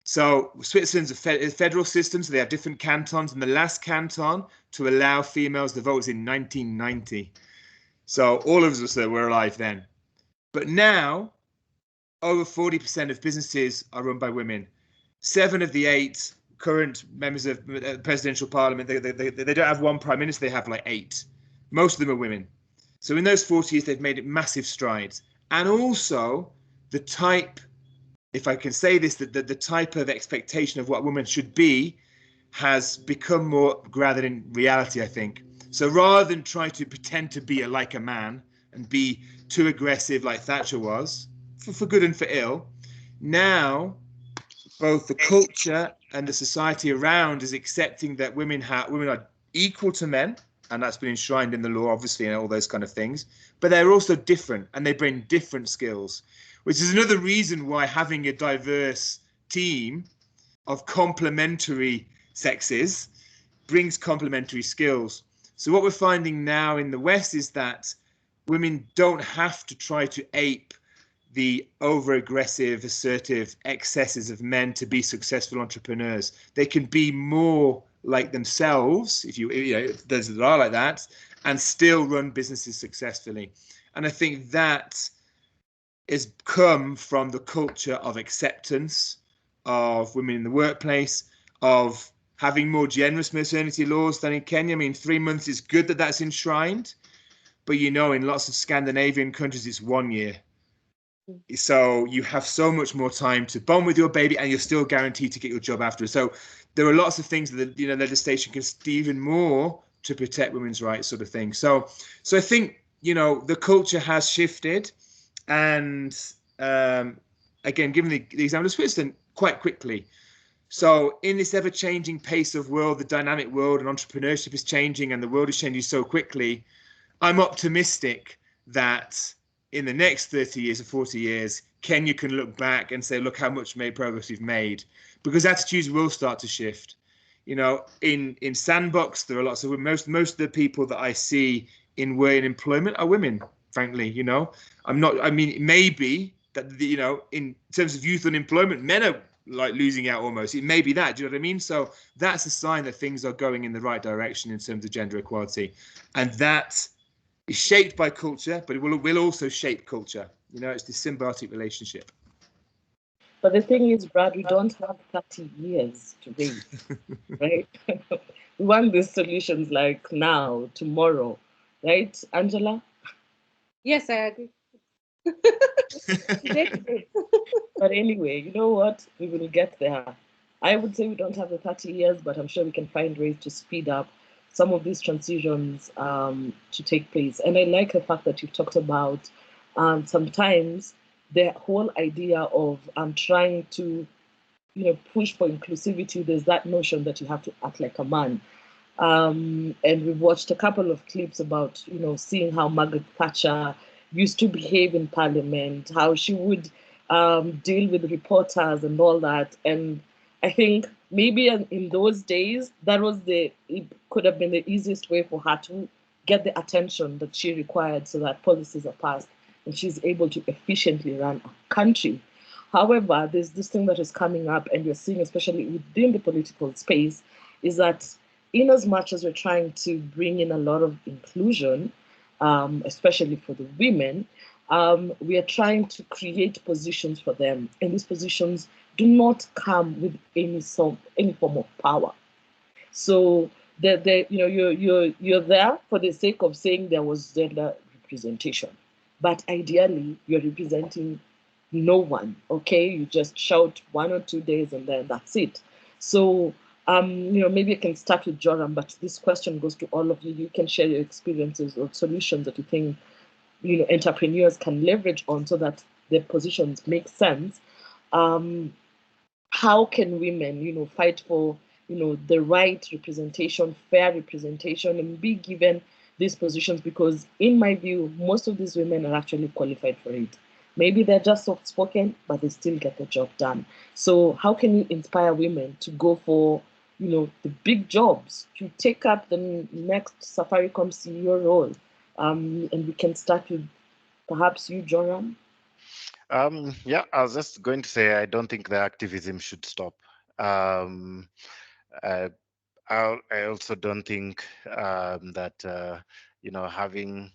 Speaker 3: So Switzerland's a federal system, so they have different cantons, and the last canton to allow females to vote was in 1990. So all of us were alive then. But now, over 40% of businesses are run by women. 7 of the 8 current members of the presidential parliament, they don't have one prime minister, they have like 8. Most of them are women. So in those 40 years, they've made massive strides. And also, the type if I can say this, that the type of expectation of what women should be has become more grounded in reality, I think. So rather than try to pretend to be like a man and be too aggressive like Thatcher was, for good and for ill, now both the culture and the society around is accepting that women are equal to men, and that's been enshrined in the law, obviously, and all those kind of things. But they're also different, and they bring different skills, which is another reason why having a diverse team of complementary sexes brings complementary skills. So what we're finding now in the West is that women don't have to try to ape the over-aggressive, assertive excesses of men to be successful entrepreneurs. They can be more like themselves, if you know, those that are like that, and still run businesses successfully. And I think that has come from the culture of acceptance of women in the workplace, of having more generous maternity laws than in Kenya. I mean, 3 months is good that that's enshrined, but you know, in lots of Scandinavian countries, it's 1 year. So you have so much more time to bond with your baby, and you're still guaranteed to get your job afterwards. So there are lots of things that the legislation can do even more to protect women's rights, sort of thing. So I think the culture has shifted, and again, given the example of Switzerland, quite quickly. So in this ever-changing pace of world, the dynamic world, and entrepreneurship is changing, and the world is changing so quickly, I'm optimistic that in the next 30 years or 40 years, Kenya can look back and say, look how much progress we've made, because attitudes will start to shift. In Sandbox, there are lots of most of the people that I see in employment are women, frankly. I mean, maybe that, in terms of youth unemployment, men are like losing out almost. It may be that, do you know what I mean? So that's a sign that things are going in the right direction in terms of gender equality. And that is shaped by culture, but it will also shape culture. It's this symbiotic relationship.
Speaker 2: But the thing is, Brad, we don't have 30 years to wait, right? We want these solutions like now, tomorrow, right, Angela?
Speaker 4: Yes, I agree.
Speaker 2: But anyway, you know what? We will get there. I would say we don't have the 30 years, but I'm sure we can find ways to speed up some of these transitions to take place. And I like the fact that you've talked about sometimes the whole idea of trying to, push for inclusivity. There's that notion that you have to act like a man. And we've watched a couple of clips about, seeing how Margaret Thatcher used to behave in Parliament, how she would deal with reporters and all that. And I think maybe in those days, it could have been the easiest way for her to get the attention that she required so that policies are passed and she's able to efficiently run a country. However, there's this thing that is coming up, and you're seeing, especially within the political space, is that in as much as we're trying to bring in a lot of inclusion, especially for the women, we are trying to create positions for them, and these positions do not come with any form of power. So you're there for the sake of saying there was gender representation, but ideally you're representing no one. Okay, you just shout 1 or 2 days and then that's it. So maybe I can start with Joram, but this question goes to all of you. You can share your experiences or solutions that you think entrepreneurs can leverage on so that their positions make sense. How can women, fight for the right representation, fair representation, and be given these positions? Because in my view, most of these women are actually qualified for it. Maybe they're just soft spoken, but they still get the job done. So how can you inspire women to go for the big jobs, to take up the next Safaricom CEO role? And we can start with perhaps you, Joram.
Speaker 5: Yeah, I was just going to say, I don't think the activism should stop. I also don't think that having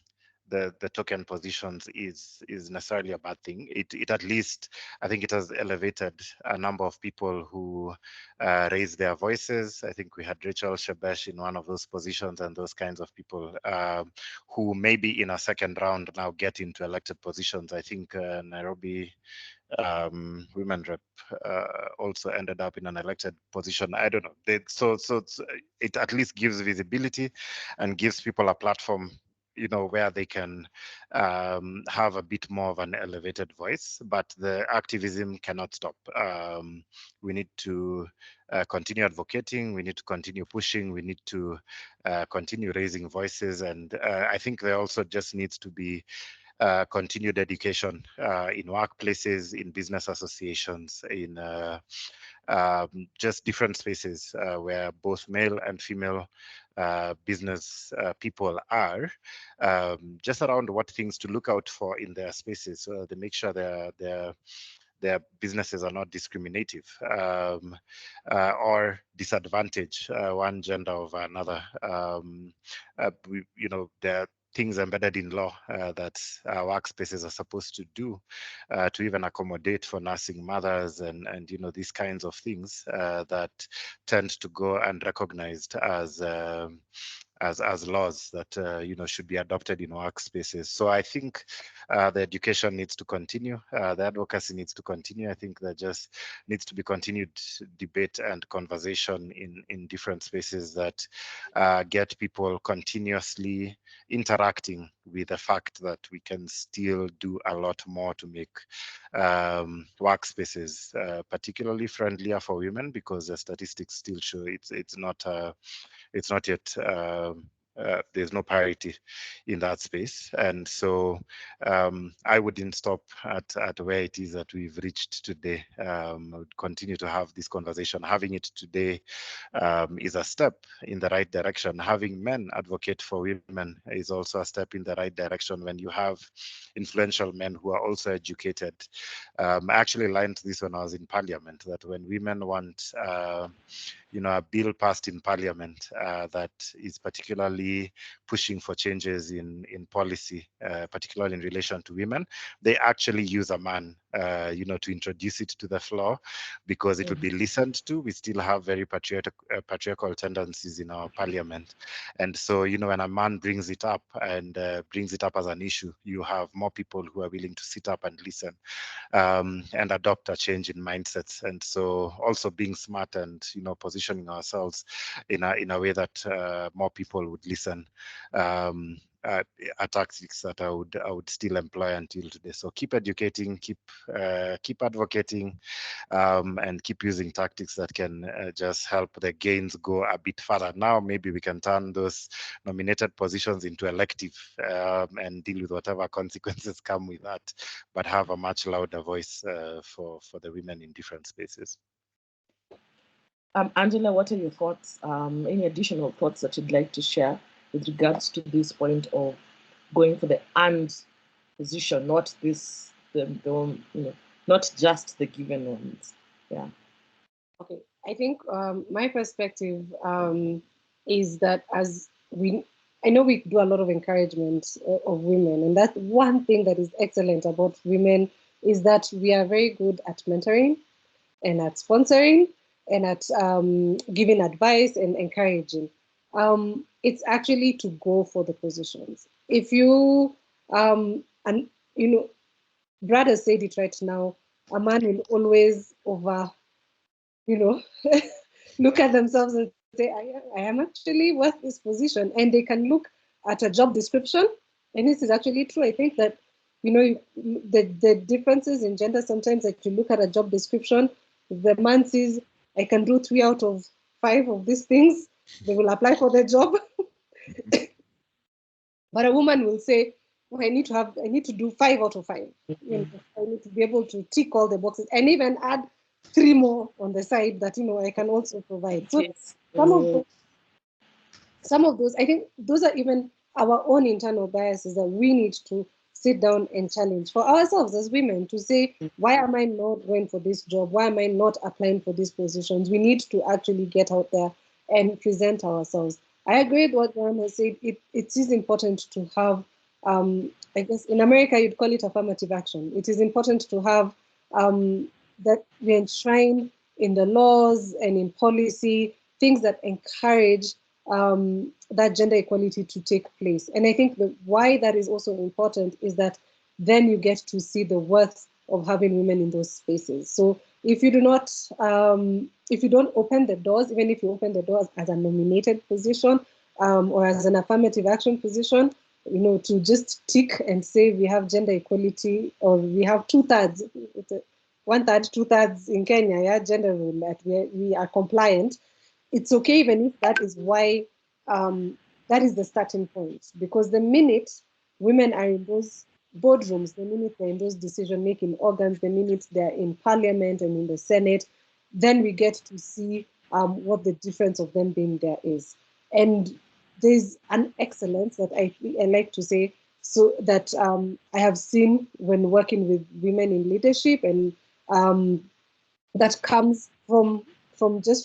Speaker 5: the token positions is necessarily a bad thing. It at least, I think it has elevated a number of people who raise their voices. I think we had Rachel Shebesh in one of those positions, and those kinds of people who maybe in a second round now get into elected positions. I think Nairobi women rep also ended up in an elected position. I don't know. It at least gives visibility and gives people a platform, where they can have a bit more of an elevated voice. But the activism cannot stop. We need to continue advocating. We need to continue pushing. We need to continue raising voices. And I think there also just needs to be continued education in workplaces, in business associations, in just different spaces where both male and female business people are, just around what things to look out for in their spaces, so they make sure their businesses are not discriminative or disadvantage one gender over another. There are things embedded in law that workspaces are supposed to do to even accommodate for nursing mothers and these kinds of things that tend to go unrecognized as laws that should be adopted in workspaces. So I think the education needs to continue, the advocacy needs to continue. I think there just needs to be continued debate and conversation in different spaces that get people continuously interacting with the fact that we can still do a lot more to make workspaces particularly friendlier for women, because the statistics still show it's not yet there's no parity in that space. And so I wouldn't stop at where it is that we've reached today. I would continue to have this conversation. Having it today is a step in the right direction. Having men advocate for women is also a step in the right direction when you have influential men who are also educated. I actually learned this when I was in parliament, that when women want a bill passed in parliament that is particularly pushing for changes in policy, particularly in relation to women, they actually use a man, to introduce it to the floor, because it will be listened to. We still have very patriarchal tendencies in our parliament. And so, when a man brings it up and brings it up as an issue, you have more people who are willing to sit up and listen and adopt a change in mindsets. And so also being smart and positioning ourselves in a way that more people would listen are tactics that I would still employ until today. So keep educating, keep advocating, and keep using tactics that can just help the gains go a bit further. Now maybe we can turn those nominated positions into elective and deal with whatever consequences come with that, but have a much louder voice for the women in different spaces.
Speaker 2: Angela, what are your thoughts? Any additional thoughts that you'd like to share with regards to this point of going for the and position, not this, not just the given ones? Yeah.
Speaker 4: Okay, I think my perspective is that I know we do a lot of encouragement of women, and that one thing that is excellent about women is that we are very good at mentoring and at sponsoring and at giving advice and encouraging. It's actually to go for the positions. If you, Brad has said it right now, a man will always look at themselves and say, I am actually worth this position. And they can look at a job description. And this is actually true. I think that, the differences in gender, sometimes like you look at a job description, the man says, I can do 3 out of 5 of these things, they will apply for the job. But a woman will say, I need to do 5 out of 5. I need to be able to tick all the boxes and even add 3 more on the side that I can also provide. So some of those, I think those are even our own internal biases that we need to sit down and challenge for ourselves as women, to say, why am I not going for this job? Why am I not applying for these positions? We need to actually get out there and present ourselves. I agree with what Ron has said. It is important to have, I guess in America, you'd call it affirmative action. It is important to have that we enshrine in the laws and in policy things that encourage that gender equality to take place. And I think why that is also important is that then you get to see the worth of having women in those spaces. So if you do not, if you don't open the doors, even if you open the doors as a nominated position or as an affirmative action position, you know, to just tick and say we have gender equality, or we have 2/3, 1/3, 2/3 in Kenya, yeah, gender rule, that we are compliant. It's okay even if that is why, that is the starting point. Because the minute women are in those boardrooms, the minute they're in those decision-making organs, the minute they're in parliament and in the Senate, then we get to see what the difference of them being there is. And there's an excellence that I like to say, so that I have seen when working with women in leadership, and that comes from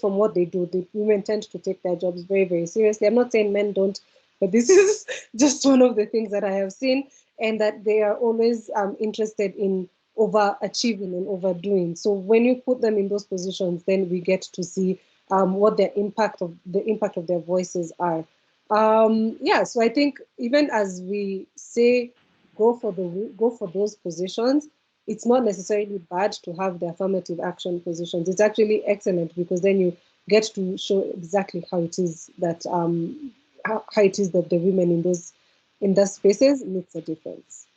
Speaker 4: what they do. The women tend to take their jobs very, very seriously. I'm not saying men don't, but this is just one of the things that I have seen, and that they are always interested in overachieving and overdoing. So when you put them in those positions, then we get to see what the impact of their voices are. Yeah, so I think even as we say go for those positions, it's not necessarily bad to have the affirmative action positions. It's actually excellent, because then you get to show exactly how it is that the women in those spaces makes a difference.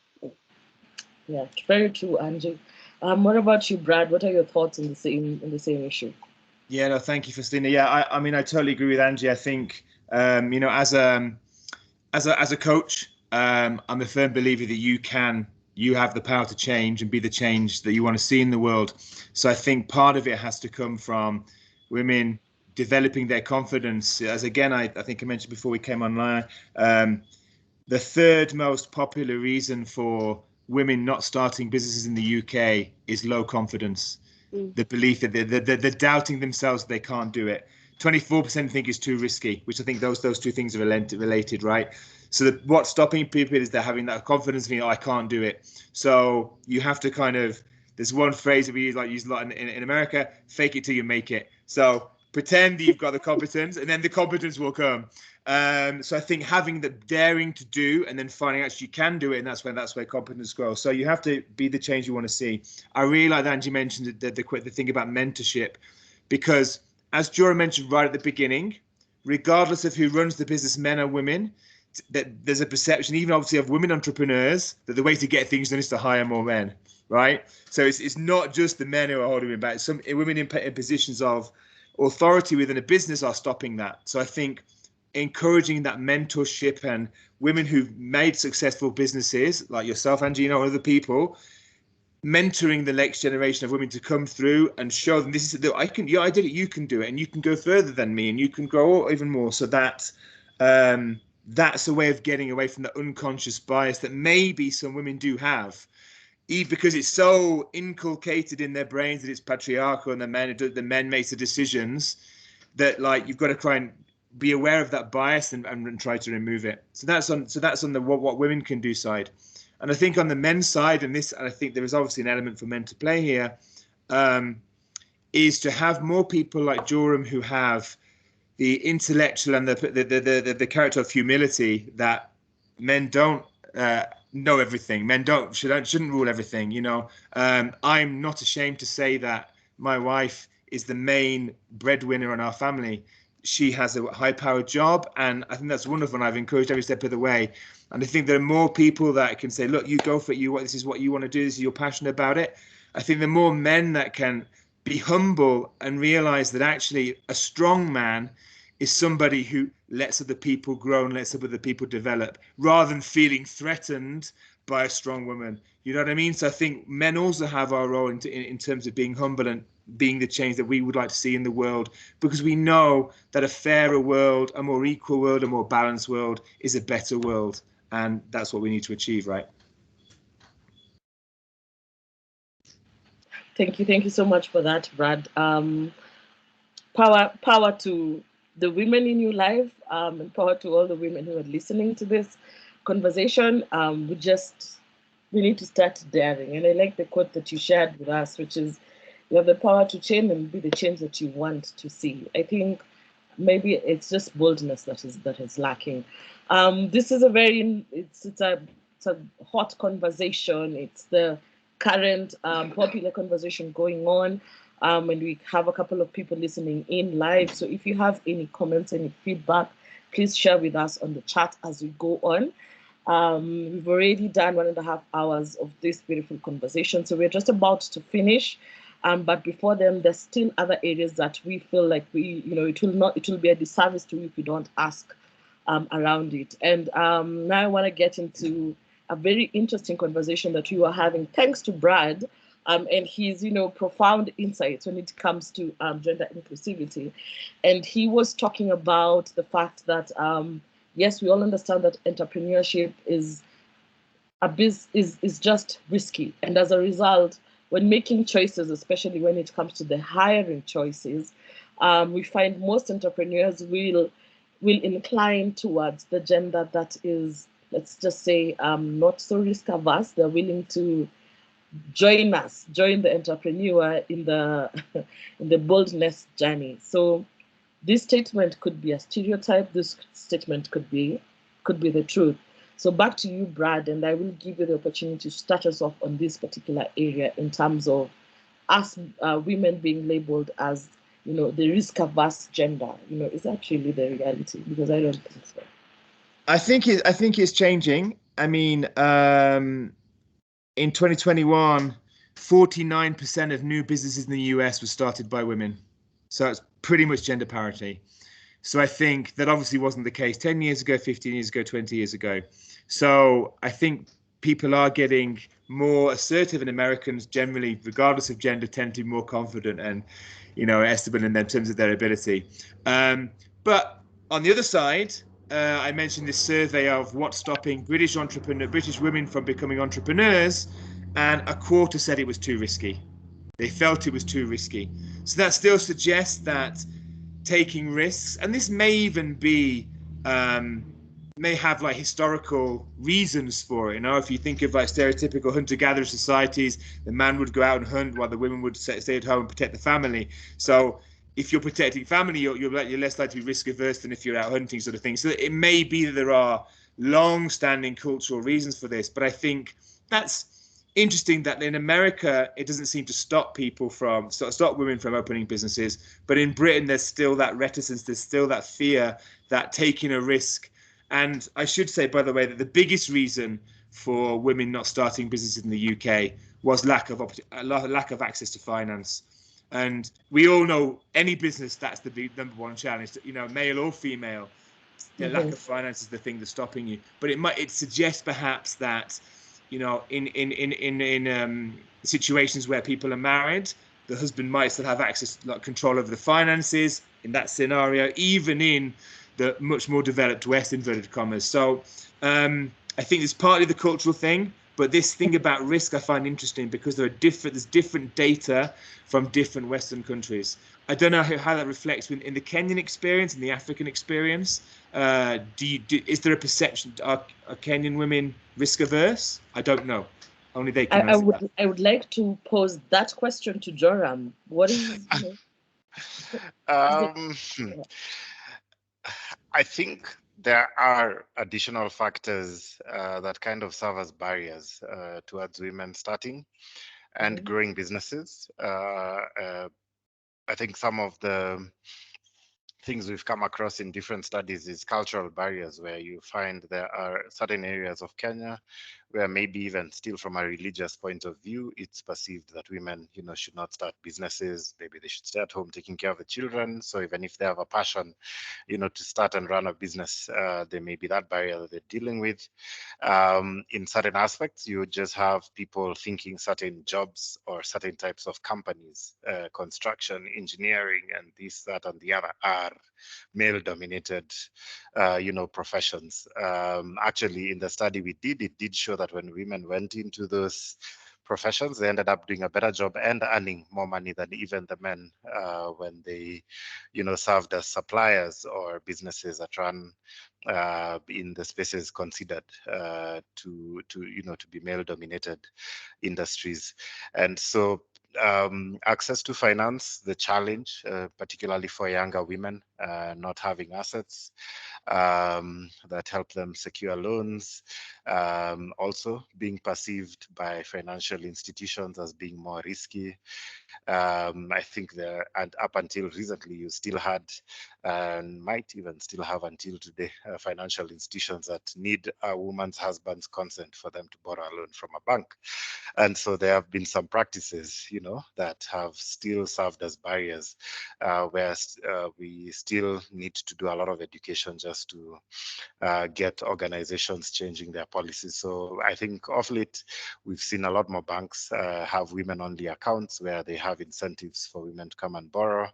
Speaker 2: Yeah, very true, Angie. What about you, Brad? What are your thoughts in the same issue?
Speaker 3: Yeah, no, thank you, Faustina. Yeah, I mean, I totally agree with Angie. I think, you know, as a coach, I'm a firm believer that you have the power to change and be the change that you want to see in the world. So I think part of it has to come from women developing their confidence. As again, I think I mentioned before we came online, the third most popular reason for women not starting businesses in the UK is low confidence. The belief that they're doubting themselves, they can't do it. 24% think it's too risky, which I think those two things are related, right? So what's stopping people is they're having that confidence in, oh, I can't do it. So you have to kind of, there's one phrase that we use a lot in America, fake it till you make it. So pretend that you've got the competence, and then the competence will come. So I think having the daring to do, and then finding actually you can do it, and that's where competence grows. So you have to be the change you want to see. I really like that Angie mentioned the thing about mentorship, because as Jura mentioned right at the beginning, regardless of who runs the business, men or women, that there's a perception, even obviously of women entrepreneurs, that the way to get things done is to hire more men, right? So it's not just the men who are holding it back. Some women in positions of authority within a business are stopping that. So I think encouraging that mentorship, and women who've made successful businesses like yourself, Angie, or other people, mentoring the next generation of women to come through and show them this is I did it, you can do it, and you can go further than me, and you can grow even more. So that that's a way of getting away from the unconscious bias that maybe some women do have, even because it's so inculcated in their brains that it's patriarchal and the men make the decisions, that like you've got to try and be aware of that bias and try to remove it. So that's on the what women can do side. And I think on the men's side, and I think there is obviously an element for men to play here, is to have more people like Joram who have the intellectual and the character of humility that men don't know everything. Men shouldn't rule everything. You know, I'm not ashamed to say that my wife is the main breadwinner in our family. She has a high-powered job, and I think that's wonderful. And I've encouraged every step of the way. And I think there are more people that can say, "Look, you go for it. This is what you want to do. This is you're passionate about it." I think the more men that can be humble and realize that actually a strong man is somebody who lets other people grow and lets other people develop, rather than feeling threatened by a strong woman. You know what I mean? So I think men also have our role in terms of being humble and being the change that we would like to see in the world, because we know that a fairer world, a more equal world, a more balanced world is a better world. And that's what we need to achieve, right?
Speaker 2: Thank you so much for that, Brad. Power to the women in your life, and power to all the women who are listening to this conversation. We need to start daring. And I like the quote that you shared with us, which is, you have the power to change and be the change that you want to see. I think maybe it's just boldness that is lacking. This is it's a hot conversation. It's the current popular conversation going on. And we have a couple of people listening in live. So if you have any comments, any feedback, please share with us on the chat as we go on. We've already done 1.5 hours of this beautiful conversation, so we're just about to finish. But before then, there's still other areas that we feel like it will be a disservice to you if we don't ask around it. And now I want to get into a very interesting conversation that we were having, thanks to Brad and his profound insights when it comes to gender inclusivity. And he was talking about the fact that yes, we all understand that entrepreneurship is just risky, and as a result, when making choices, especially when it comes to the hiring choices, we find most entrepreneurs will incline towards the gender that is, let's just say, not so risk averse. They're willing to join the entrepreneur in the in the boldness journey. So this statement could be a stereotype. This statement could be the truth. So back to you, Brad, and I will give you the opportunity to start us off on this particular area in terms of us women being labeled as, the risk-averse gender. Is that really the reality? Because I don't think so.
Speaker 3: I think it's changing. I mean, in 2021, 49% of new businesses in the US were started by women. So it's pretty much gender parity. So I think that obviously wasn't the case 10 years ago, 15 years ago, 20 years ago. So I think people are getting more assertive, and Americans generally, regardless of gender, tend to be more confident and, estimate in terms of their ability. But on the other side, I mentioned this survey of what's stopping British women from becoming entrepreneurs, and a quarter said it was too risky. They felt it was too risky. So that still suggests that taking risks, and this may even be may have like historical reasons for it. If you think of like stereotypical hunter-gatherer societies, the man would go out and hunt while the women would stay at home and protect the family. So if you're protecting family, you're less likely to be risk averse than if you're out hunting, sort of thing. So it may be that there are long-standing cultural reasons for this, but I think that's interesting that in America it doesn't seem to stop women from opening businesses, but in Britain there's still that reticence, there's still that fear that taking a risk. And I should say, by the way, that the biggest reason for women not starting businesses in the UK was lack of access to finance. And we all know any business, that's the number one challenge, male or female. The lack of finance is the thing that's stopping you. But it suggests perhaps that, in situations where people are married, the husband might still have access, control over the finances in that scenario, even in the much more developed West, inverted commas. So I think it's partly the cultural thing, but this thing about risk I find interesting because there's different data from different Western countries. I don't know how that reflects in the Kenyan experience and the African experience. Is there a perception, are Kenyan women risk averse? I don't know. Only they can answer that.
Speaker 2: I would like to pose that question to Joram. What is
Speaker 5: I think there are additional factors that kind of serve as barriers towards women starting and growing businesses. I think some of the things we've come across in different studies is cultural barriers, where you find there are certain areas of Kenya where maybe even still from a religious point of view, it's perceived that women, should not start businesses. Maybe they should stay at home taking care of the children. So even if they have a passion, to start and run a business, there may be that barrier that they're dealing with. In certain aspects, you just have people thinking certain jobs or certain types of companies, construction, engineering, and this, that, and the other are male-dominated, professions. Actually, in the study we did, it did show that when women went into those professions, they ended up doing a better job and earning more money than even the men when they, served as suppliers or businesses that run in the spaces considered to be male-dominated industries. And so access to finance, the challenge, particularly for younger women, not having assets that help them secure loans, also being perceived by financial institutions as being more risky. I think there, and up until recently, you still had, and might even still have until today, financial institutions that need a woman's husband's consent for them to borrow a loan from a bank. And so there have been some practices, that have still served as barriers, where we still need to do a lot of education just to get organizations changing their policies. So I think of late, we've seen a lot more banks have women-only accounts where they have incentives for women to come and borrow,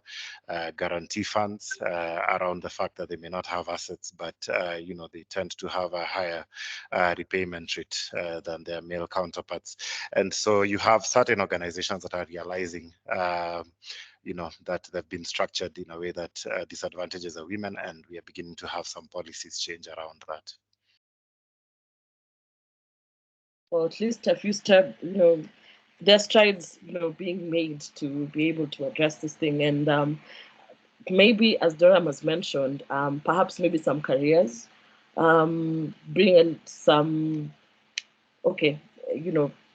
Speaker 5: guarantee funds around the fact that they may not have assets, but they tend to have a higher repayment rate than their male counterparts. And so you have certain organizations that are realizing that they've been structured in a way that disadvantages the women, and we are beginning to have some policies change around that.
Speaker 2: Or at least a few steps, there are strides, being made to be able to address this thing. And maybe, as Durham has mentioned, perhaps maybe some careers, bring in some, okay,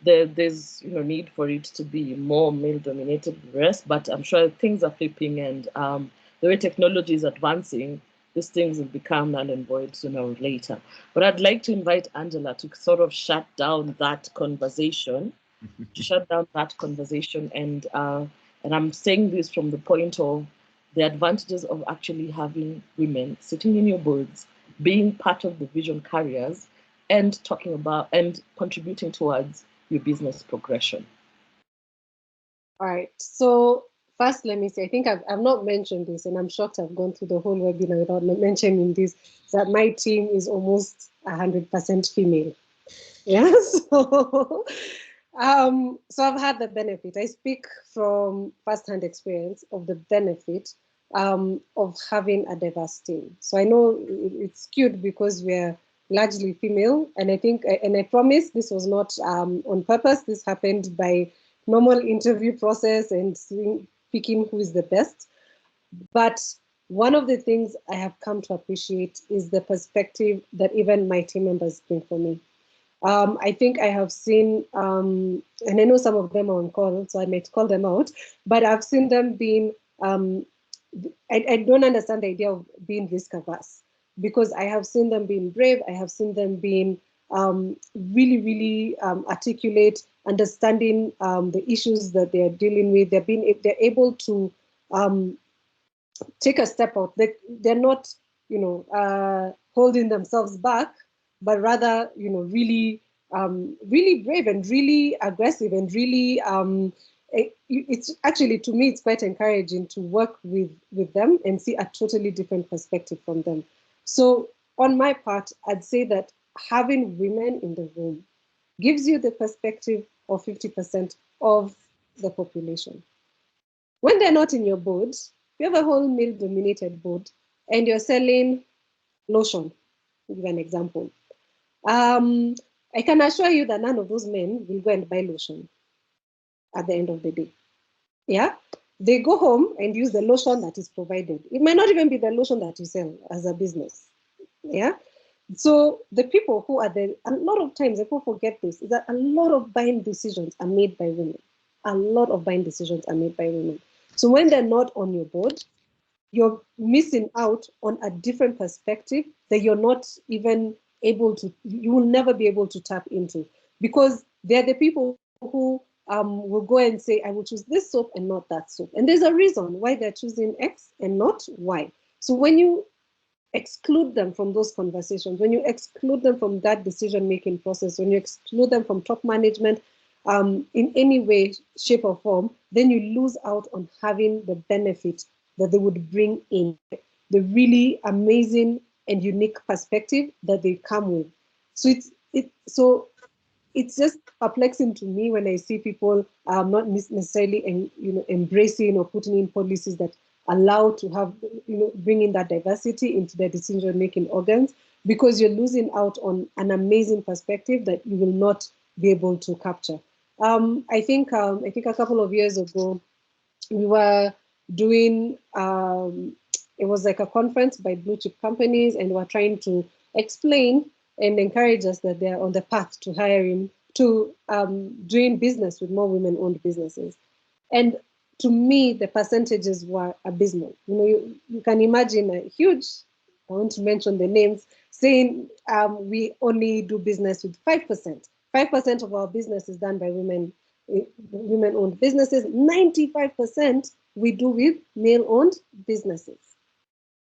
Speaker 2: there's need for it to be more male dominated than the rest, but I'm sure things are flipping, and the way technology is advancing, these things will become null and void sooner or later. But I'd like to invite Angela to sort of shut down that conversation, and I'm saying this from the point of the advantages of actually having women sitting in your boards, being part of the vision carriers, and talking about and contributing towards your business progression.
Speaker 4: All right. So first, let me say, I think I've not mentioned this, and I'm shocked I've gone through the whole webinar without mentioning this, that my team is almost 100% female. Yeah. So I've had the benefit. I speak from firsthand experience of the benefit of having a diverse team. So I know it's skewed because we're largely female, and I promise this was not on purpose. This happened by normal interview process and picking who is the best. But one of the things I have come to appreciate is the perspective that even my team members bring for me. I think I have seen, and I know some of them are on call, so I might call them out, but I've seen them being, I don't understand the idea of being risk averse, because I have seen them being brave. I have seen them being really, really articulate, understanding the issues that they are dealing with. They're able to take a step out. They're not, holding themselves back, but rather, really, really brave and really aggressive and really, it's actually, to me, it's quite encouraging to work with them and see a totally different perspective from them. So on my part, I'd say that having women in the room gives you the perspective of 50% of the population. When they're not in your board, you have a whole male-dominated board, and you're selling lotion, to give an example. I can assure you that none of those men will go and buy lotion at the end of the day. Yeah? They go home and use the lotion that is provided. It might not even be the lotion that you sell as a business. Yeah? So the people who are there, a lot of times people forget this, is that a lot of buying decisions are made by women. A lot of buying decisions are made by women. So when they're not on your board, you're missing out on a different perspective that you're not even able to, you will never be able to tap into, because they're the people who will go and say, I will choose this soap and not that soap. And there's a reason why they're choosing X and not Y. So when you exclude them from those conversations, when you exclude them from that decision-making process, when you exclude them from top management in any way, shape, or form, then you lose out on having the benefit that they would bring in, the really amazing and unique perspective that they come with. So it's just perplexing to me when I see people not necessarily embracing or putting in policies that allow to have, bringing that diversity into their decision-making organs, because you're losing out on an amazing perspective that you will not be able to capture. I think a couple of years ago, we were doing it was like a conference by blue chip companies, and were trying to explain and encourage us that they're on the path to hiring, to doing business with more women-owned businesses. And to me, the percentages were abysmal. You can imagine a huge, I want to mention the names, saying we only do business with 5%. 5% of our business is done by women-owned businesses. 95% we do with male-owned businesses.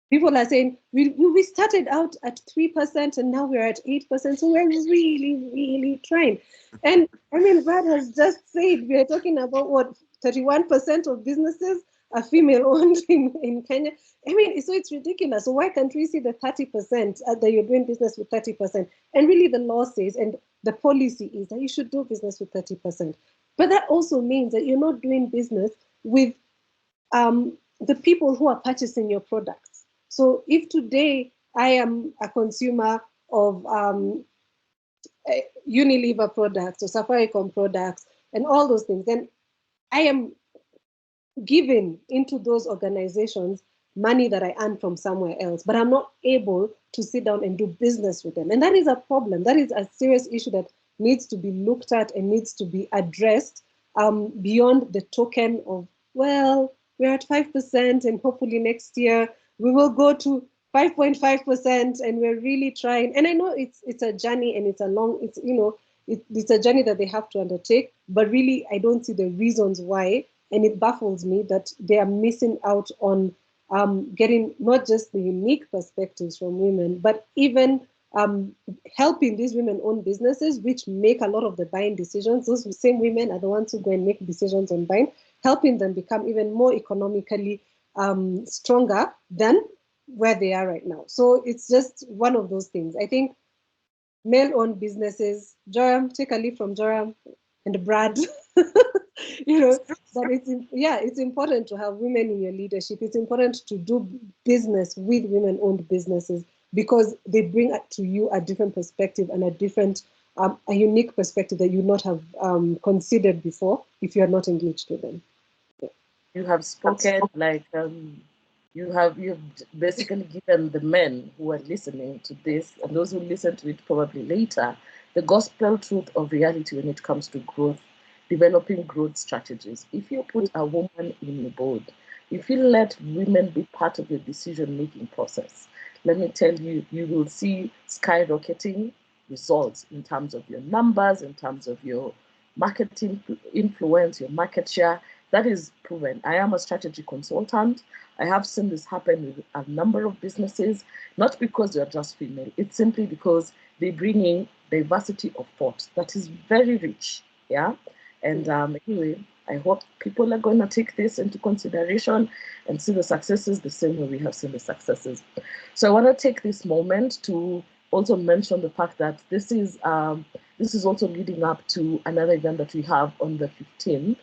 Speaker 4: People are saying we started out at 3% and now we're at 8%. So we're really, really trying. And I mean, Brad has just said we are talking about what 31% of businesses are female-owned in Kenya. I mean, so it's ridiculous. So why can't we see the 30% that you're doing business with 30%? And really, the law says, and the policy is that you should do business with 30%. But that also means that you're not doing business with the people who are purchasing your products. So if today I am a consumer of Unilever products or Safaricom products and all those things, then I am giving into those organizations money that I earn from somewhere else, but I'm not able to sit down and do business with them. And that is a problem. That is a serious issue that needs to be looked at and needs to be addressed beyond the token of, well, we're at 5% and hopefully next year we will go to 5.5% and we're really trying. And I know it's a journey and it's a journey that they have to undertake, but really I don't see the reasons why. And it baffles me that they are missing out on getting not just the unique perspectives from women, but even helping these women-owned businesses, which make a lot of the buying decisions. Those same women are the ones who go and make decisions on buying, helping them become even more economically stronger than where they are right now. So it's just one of those things. I think male-owned businesses, Joram, take a leaf from Joram and Brad. But it's important to have women in your leadership. It's important to do business with women-owned businesses because they bring to you a different perspective and a unique perspective that you would not have considered before if you are not engaged with them.
Speaker 2: You have spoken like you have basically given the men who are listening to this and those who listen to it probably later the gospel truth of reality when it comes to growth, developing growth strategies. If you put a woman in the board, if you let women be part of your decision-making process, let me tell you, you will see skyrocketing results in terms of your numbers, in terms of your marketing influence, your market share. That is proven. I am a strategy consultant. I have seen this happen with a number of businesses, not because they're just female. It's simply because they bring in diversity of thought that is very rich. Yeah. And anyway, I hope people are going to take this into consideration and see the successes the same way we have seen the successes. So I want to take this moment to also mention the fact that this is also leading up to another event that we have on the 15th.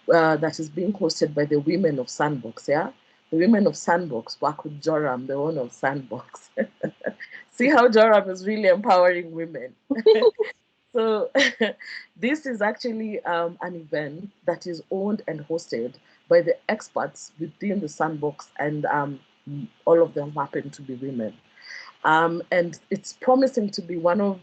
Speaker 2: That is being hosted by the women of Sandbox, yeah? The women of Sandbox work with Joram, the owner of Sandbox. See how Joram is really empowering women. So this is actually an event that is owned and hosted by the experts within the Sandbox, and all of them happen to be women. And it's promising to be one of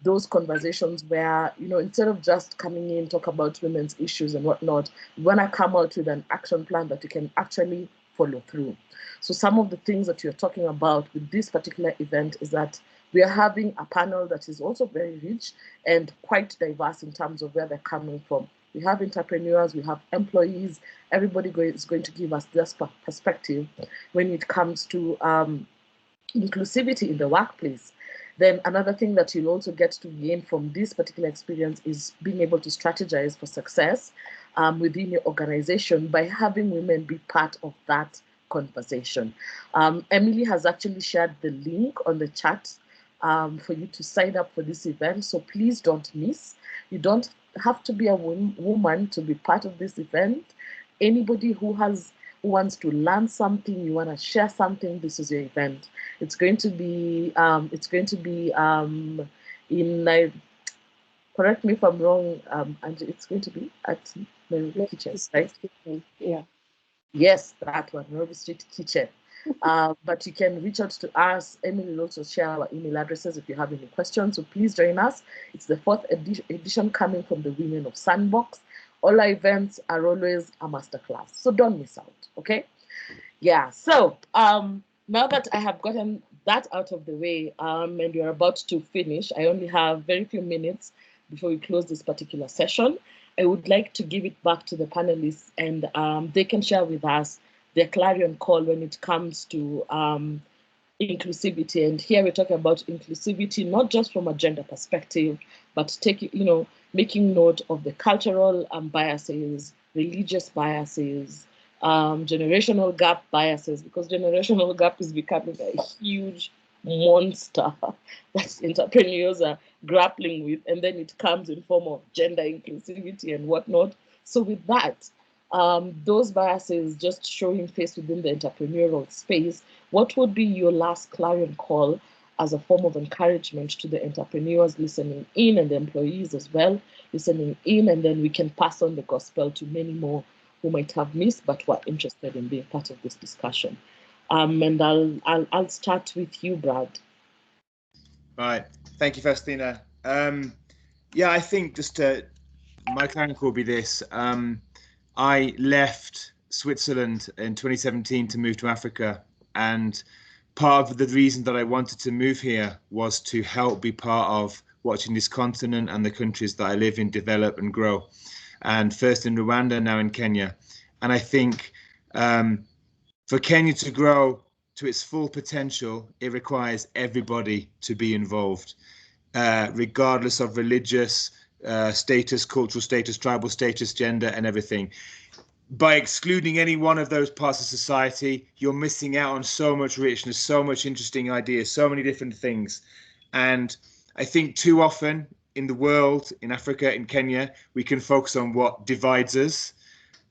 Speaker 2: those conversations where, instead of just coming in, talk about women's issues and whatnot, we want to come out with an action plan that you can actually follow through. So some of the things that you're talking about with this particular event is that we are having a panel that is also very rich and quite diverse in terms of where they're coming from. We have entrepreneurs, we have employees, everybody is going to give us this perspective when it comes to inclusivity in the workplace. Then another thing that you'll also get to gain from this particular experience is being able to strategize for success within your organization by having women be part of that conversation. Emily has actually shared the link on the chat for you to sign up for this event. So please don't miss. You don't have to be a woman to be part of this event. Anybody who wants to learn something, you want to share something, this is your event. It's going to be in correct me if I'm wrong, and it's going to be at Nairobi Kitchen, right?
Speaker 4: Yeah.
Speaker 2: Yes, that one, Nairobi Street Kitchen. But you can reach out to us. Emily will also share our email addresses if you have any questions. So please join us. It's the 4th edition coming from the Women of Sandbox. All our events are always a masterclass, so don't miss out. Okay? Yeah. So now that I have gotten that out of the way, and we're about to finish, I only have very few minutes before we close this particular session. I would like to give it back to the panelists, and they can share with us their clarion call when it comes to inclusivity. And here we're talking about inclusivity, not just from a gender perspective, but making note of the cultural biases, religious biases, generational gap biases, because generational gap is becoming a huge monster that entrepreneurs are grappling with, and then it comes in form of gender inclusivity and whatnot. So with that, those biases just showing face within the entrepreneurial space, what would be your last clarion call as a form of encouragement to the entrepreneurs listening in, and the employees as well listening in, and then we can pass on the gospel to many more who might have missed but were interested in being part of this discussion. And I'll start with you, Brad.
Speaker 3: Right. Thank you, Faustina. Yeah, I think my clarion call will be this. I left Switzerland in 2017 to move to Africa, and part of the reason that I wanted to move here was to help be part of watching this continent and the countries that I live in develop and grow. And first in Rwanda, now in Kenya. And I think for Kenya to grow to its full potential, it requires everybody to be involved, regardless of religious status, cultural status, tribal status, gender, and everything. By excluding any one of those parts of society, you're missing out on so much richness, so much interesting ideas, so many different things. And I think too often in the world, in Africa, in Kenya, we can focus on what divides us.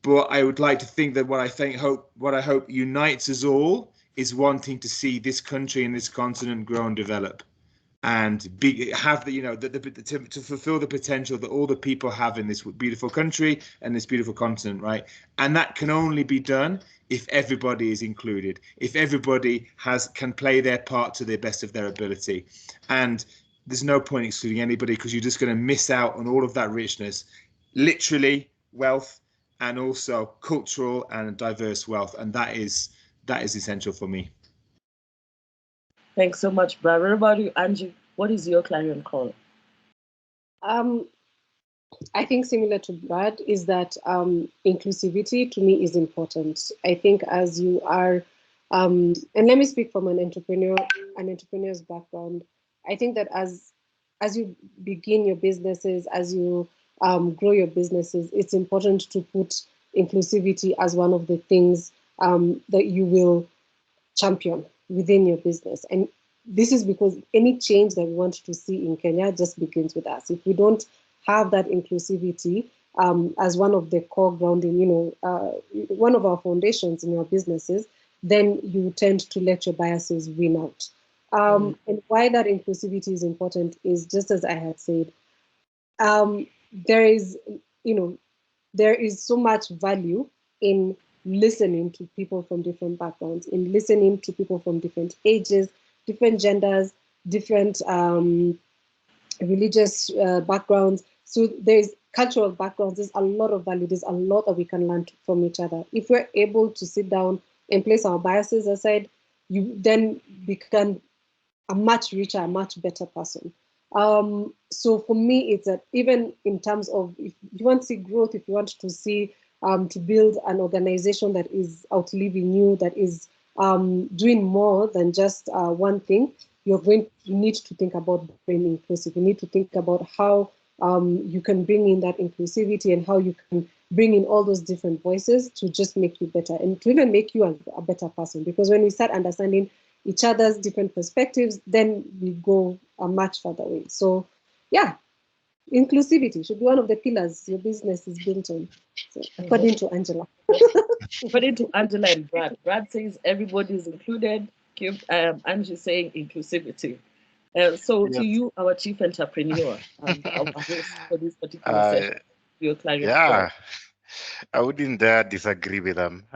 Speaker 3: But I would like to think that what I hope unites us all is wanting to see this country and this continent grow and develop, and have to fulfill the potential that all the people have in this beautiful country and this beautiful continent, right? And that can only be done if everybody is included, if everybody can play their part to the best of their ability. And there's no point excluding anybody, because you're just going to miss out on all of that richness, literally wealth, and also cultural and diverse wealth, and that is essential for me.
Speaker 2: Thanks so much, Brad. What about you, Angie? What is your clarion call?
Speaker 4: I think similar to Brad is that inclusivity to me is important. I think as you are, and let me speak from an entrepreneur's background. I think that as you begin your businesses, as you grow your businesses, it's important to put inclusivity as one of the things that you will champion within your business. And this is because any change that we want to see in Kenya just begins with us. If we don't have that inclusivity as one of the core grounding, one of our foundations in our businesses, then you tend to let your biases win out. And why that inclusivity is important is, just as I had said, there is so much value in listening to people from different backgrounds, in listening to people from different ages, different genders, different religious backgrounds. So there's cultural backgrounds. There's a lot of value. There's a lot that we can learn from each other. If we're able to sit down and place our biases aside, you then become a much richer, a much better person. So for me, it's that even in terms of, if you want to see growth, if you want to see to build an organization that is outliving you, that is doing more than just one thing, you need to think about being inclusive. You need to think about how you can bring in that inclusivity and how you can bring in all those different voices to just make you better and to even make you a better person. Because when we start understanding each other's different perspectives, then we go a much further way. So yeah, inclusivity should be one of the pillars your business is built on. So, according to Angela.
Speaker 2: According to Angela and Brad, Brad says everybody is included. Angie saying inclusivity. So to you, our chief entrepreneur, our host for this particular session, your client.
Speaker 5: Yeah. I wouldn't dare disagree with them.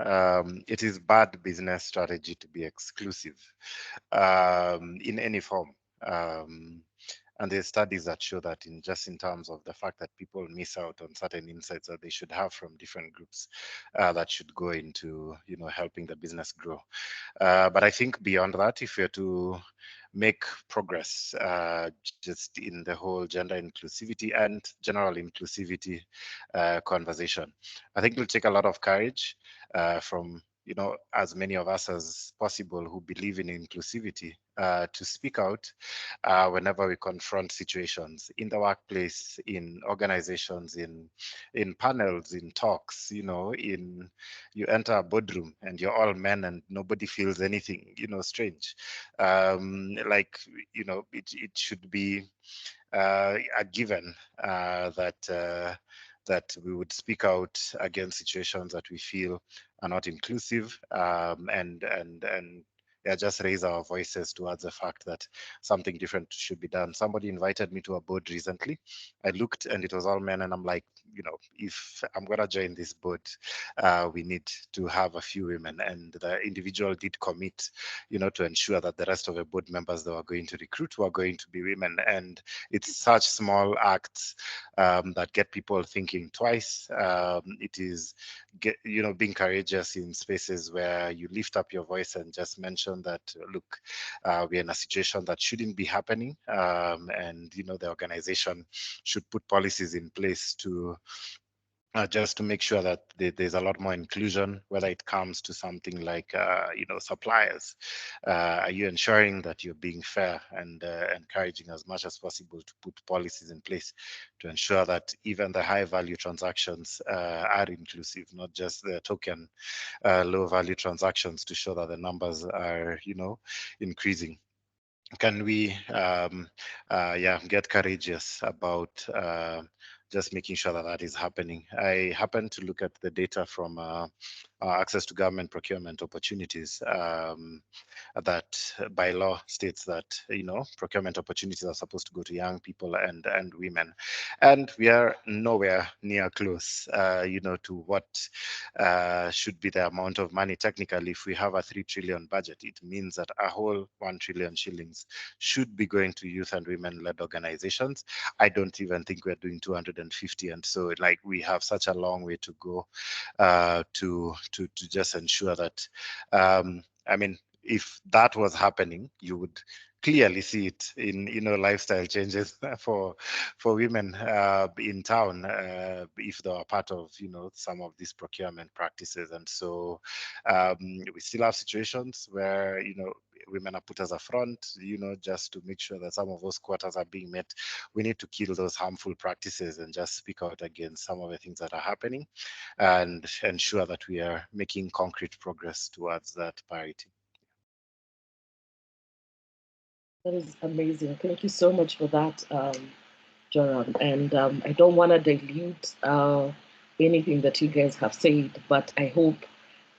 Speaker 5: It is bad business strategy to be exclusive in any form. Um, and there's studies that show that in terms of the fact that people miss out on certain insights that they should have from different groups that should go into, helping the business grow. But I think beyond that, if you're to make progress just in the whole gender inclusivity and general inclusivity conversation, I think it'll take a lot of courage from as many of us as possible who believe in inclusivity to speak out whenever we confront situations in the workplace, in organizations, in panels, in talks. You enter a boardroom and you're all men and nobody feels anything strange. It should be a given that we would speak out against situations that we feel are not inclusive, and yeah, just raise our voices towards the fact that something different should be done. Somebody invited me to a board recently. I looked and it was all men, and I'm like, if I'm gonna join this board, we need to have a few women. And the individual did commit, to ensure that the rest of the board members they were going to recruit were going to be women. And it's such small acts that get people thinking twice. It is, being courageous in spaces where you lift up your voice and just mention that, look, we're in a situation that shouldn't be happening, and the organization should put policies in place to just to make sure that there's a lot more inclusion, whether it comes to something like, suppliers. Are you ensuring that you're being fair and encouraging as much as possible to put policies in place to ensure that even the high value transactions are inclusive, not just the token low value transactions, to show that the numbers are, increasing? Can we get courageous about just making sure that that is happening? I happen to look at the data from access to government procurement opportunities, that by law states that procurement opportunities are supposed to go to young people and women, and we are nowhere near close to what should be the amount of money. Technically, if we have a 3 trillion budget, it means that a whole 1 trillion shillings should be going to youth and women-led organizations. I don't even think we're doing 250, and so we have such a long way to go to just ensure that if that was happening, you would clearly see it in lifestyle changes for women in town if they are part of some of these procurement practices. And so we still have situations where women are put as a front, just to make sure that some of those quotas are being met. We need to kill those harmful practices and just speak out against some of the things that are happening and ensure that we are making concrete progress towards that parity.
Speaker 2: That is amazing. Thank you so much for that, Joram. And I don't want to dilute anything that you guys have said, but I hope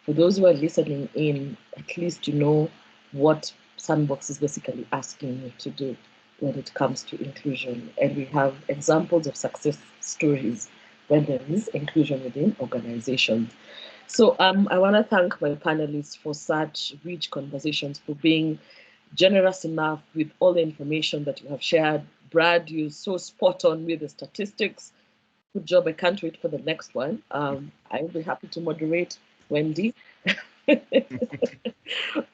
Speaker 2: for those who are listening in, at least you know what Sandbox is basically asking you to do when it comes to inclusion. And we have examples of success stories when there is inclusion within organizations. So I want to thank my panelists for such rich conversations, for being generous enough with all the information that you have shared. Brad, you're so spot on with the statistics. Good job. I can't wait for the next one. I'll be happy to moderate, Wendy.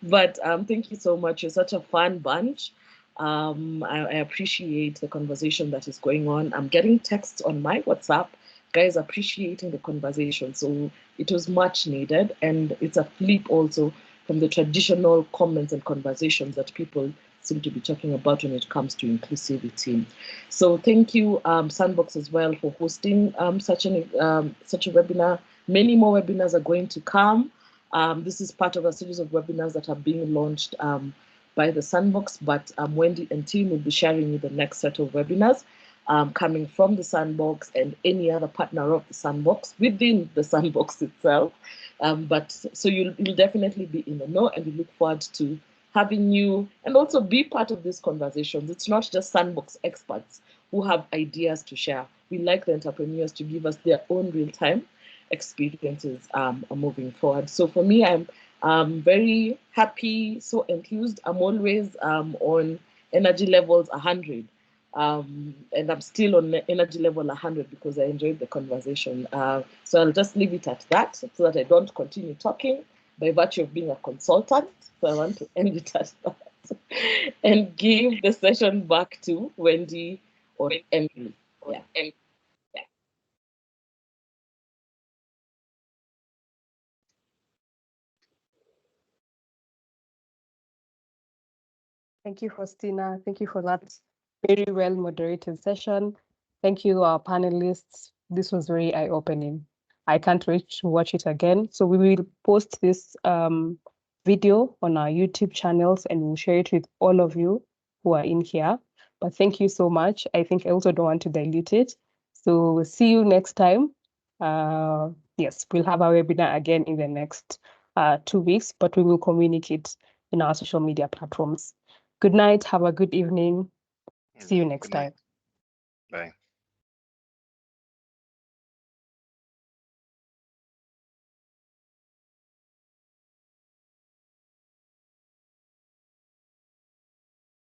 Speaker 2: But thank you so much. You're such a fun bunch. I appreciate the conversation that is going on. I'm getting texts on my WhatsApp, guys appreciating the conversation. So it was much needed. And it's a flip also from the traditional comments and conversations that people seem to be talking about when it comes to inclusivity. So thank you, Sandbox, as well, for hosting such a webinar. Many more webinars are going to come. This is part of a series of webinars that are being launched by the Sandbox, but Wendy and team will be sharing you the next set of webinars coming from the Sandbox and any other partner of the Sandbox within the Sandbox itself. But so you'll definitely be in the know, and we look forward to having you and also be part of these conversations. It's not just Sandbox experts who have ideas to share. We like the entrepreneurs to give us their own real time experiences are moving forward. So for me, I'm very happy, so enthused. I'm always on energy levels 100. And I'm still on energy level 100 because I enjoyed the conversation. So I'll just leave it at that so that I don't continue talking by virtue of being a consultant. So I want to end it at that and give the session back to Wendy or Emily. Yeah.
Speaker 6: Thank you, Faustina. Thank you for that very well moderated session. Thank you, our panelists. This was very eye-opening. I can't wait to watch it again. So we will post this video on our YouTube channels and we'll share it with all of you who are in here. But thank you so much. I think I also don't want to dilute it. So we'll see you next time. Yes, we'll have our webinar again in the next 2 weeks, but we will communicate in our social media platforms. Good night. Have a good evening. See you next time.
Speaker 5: Bye.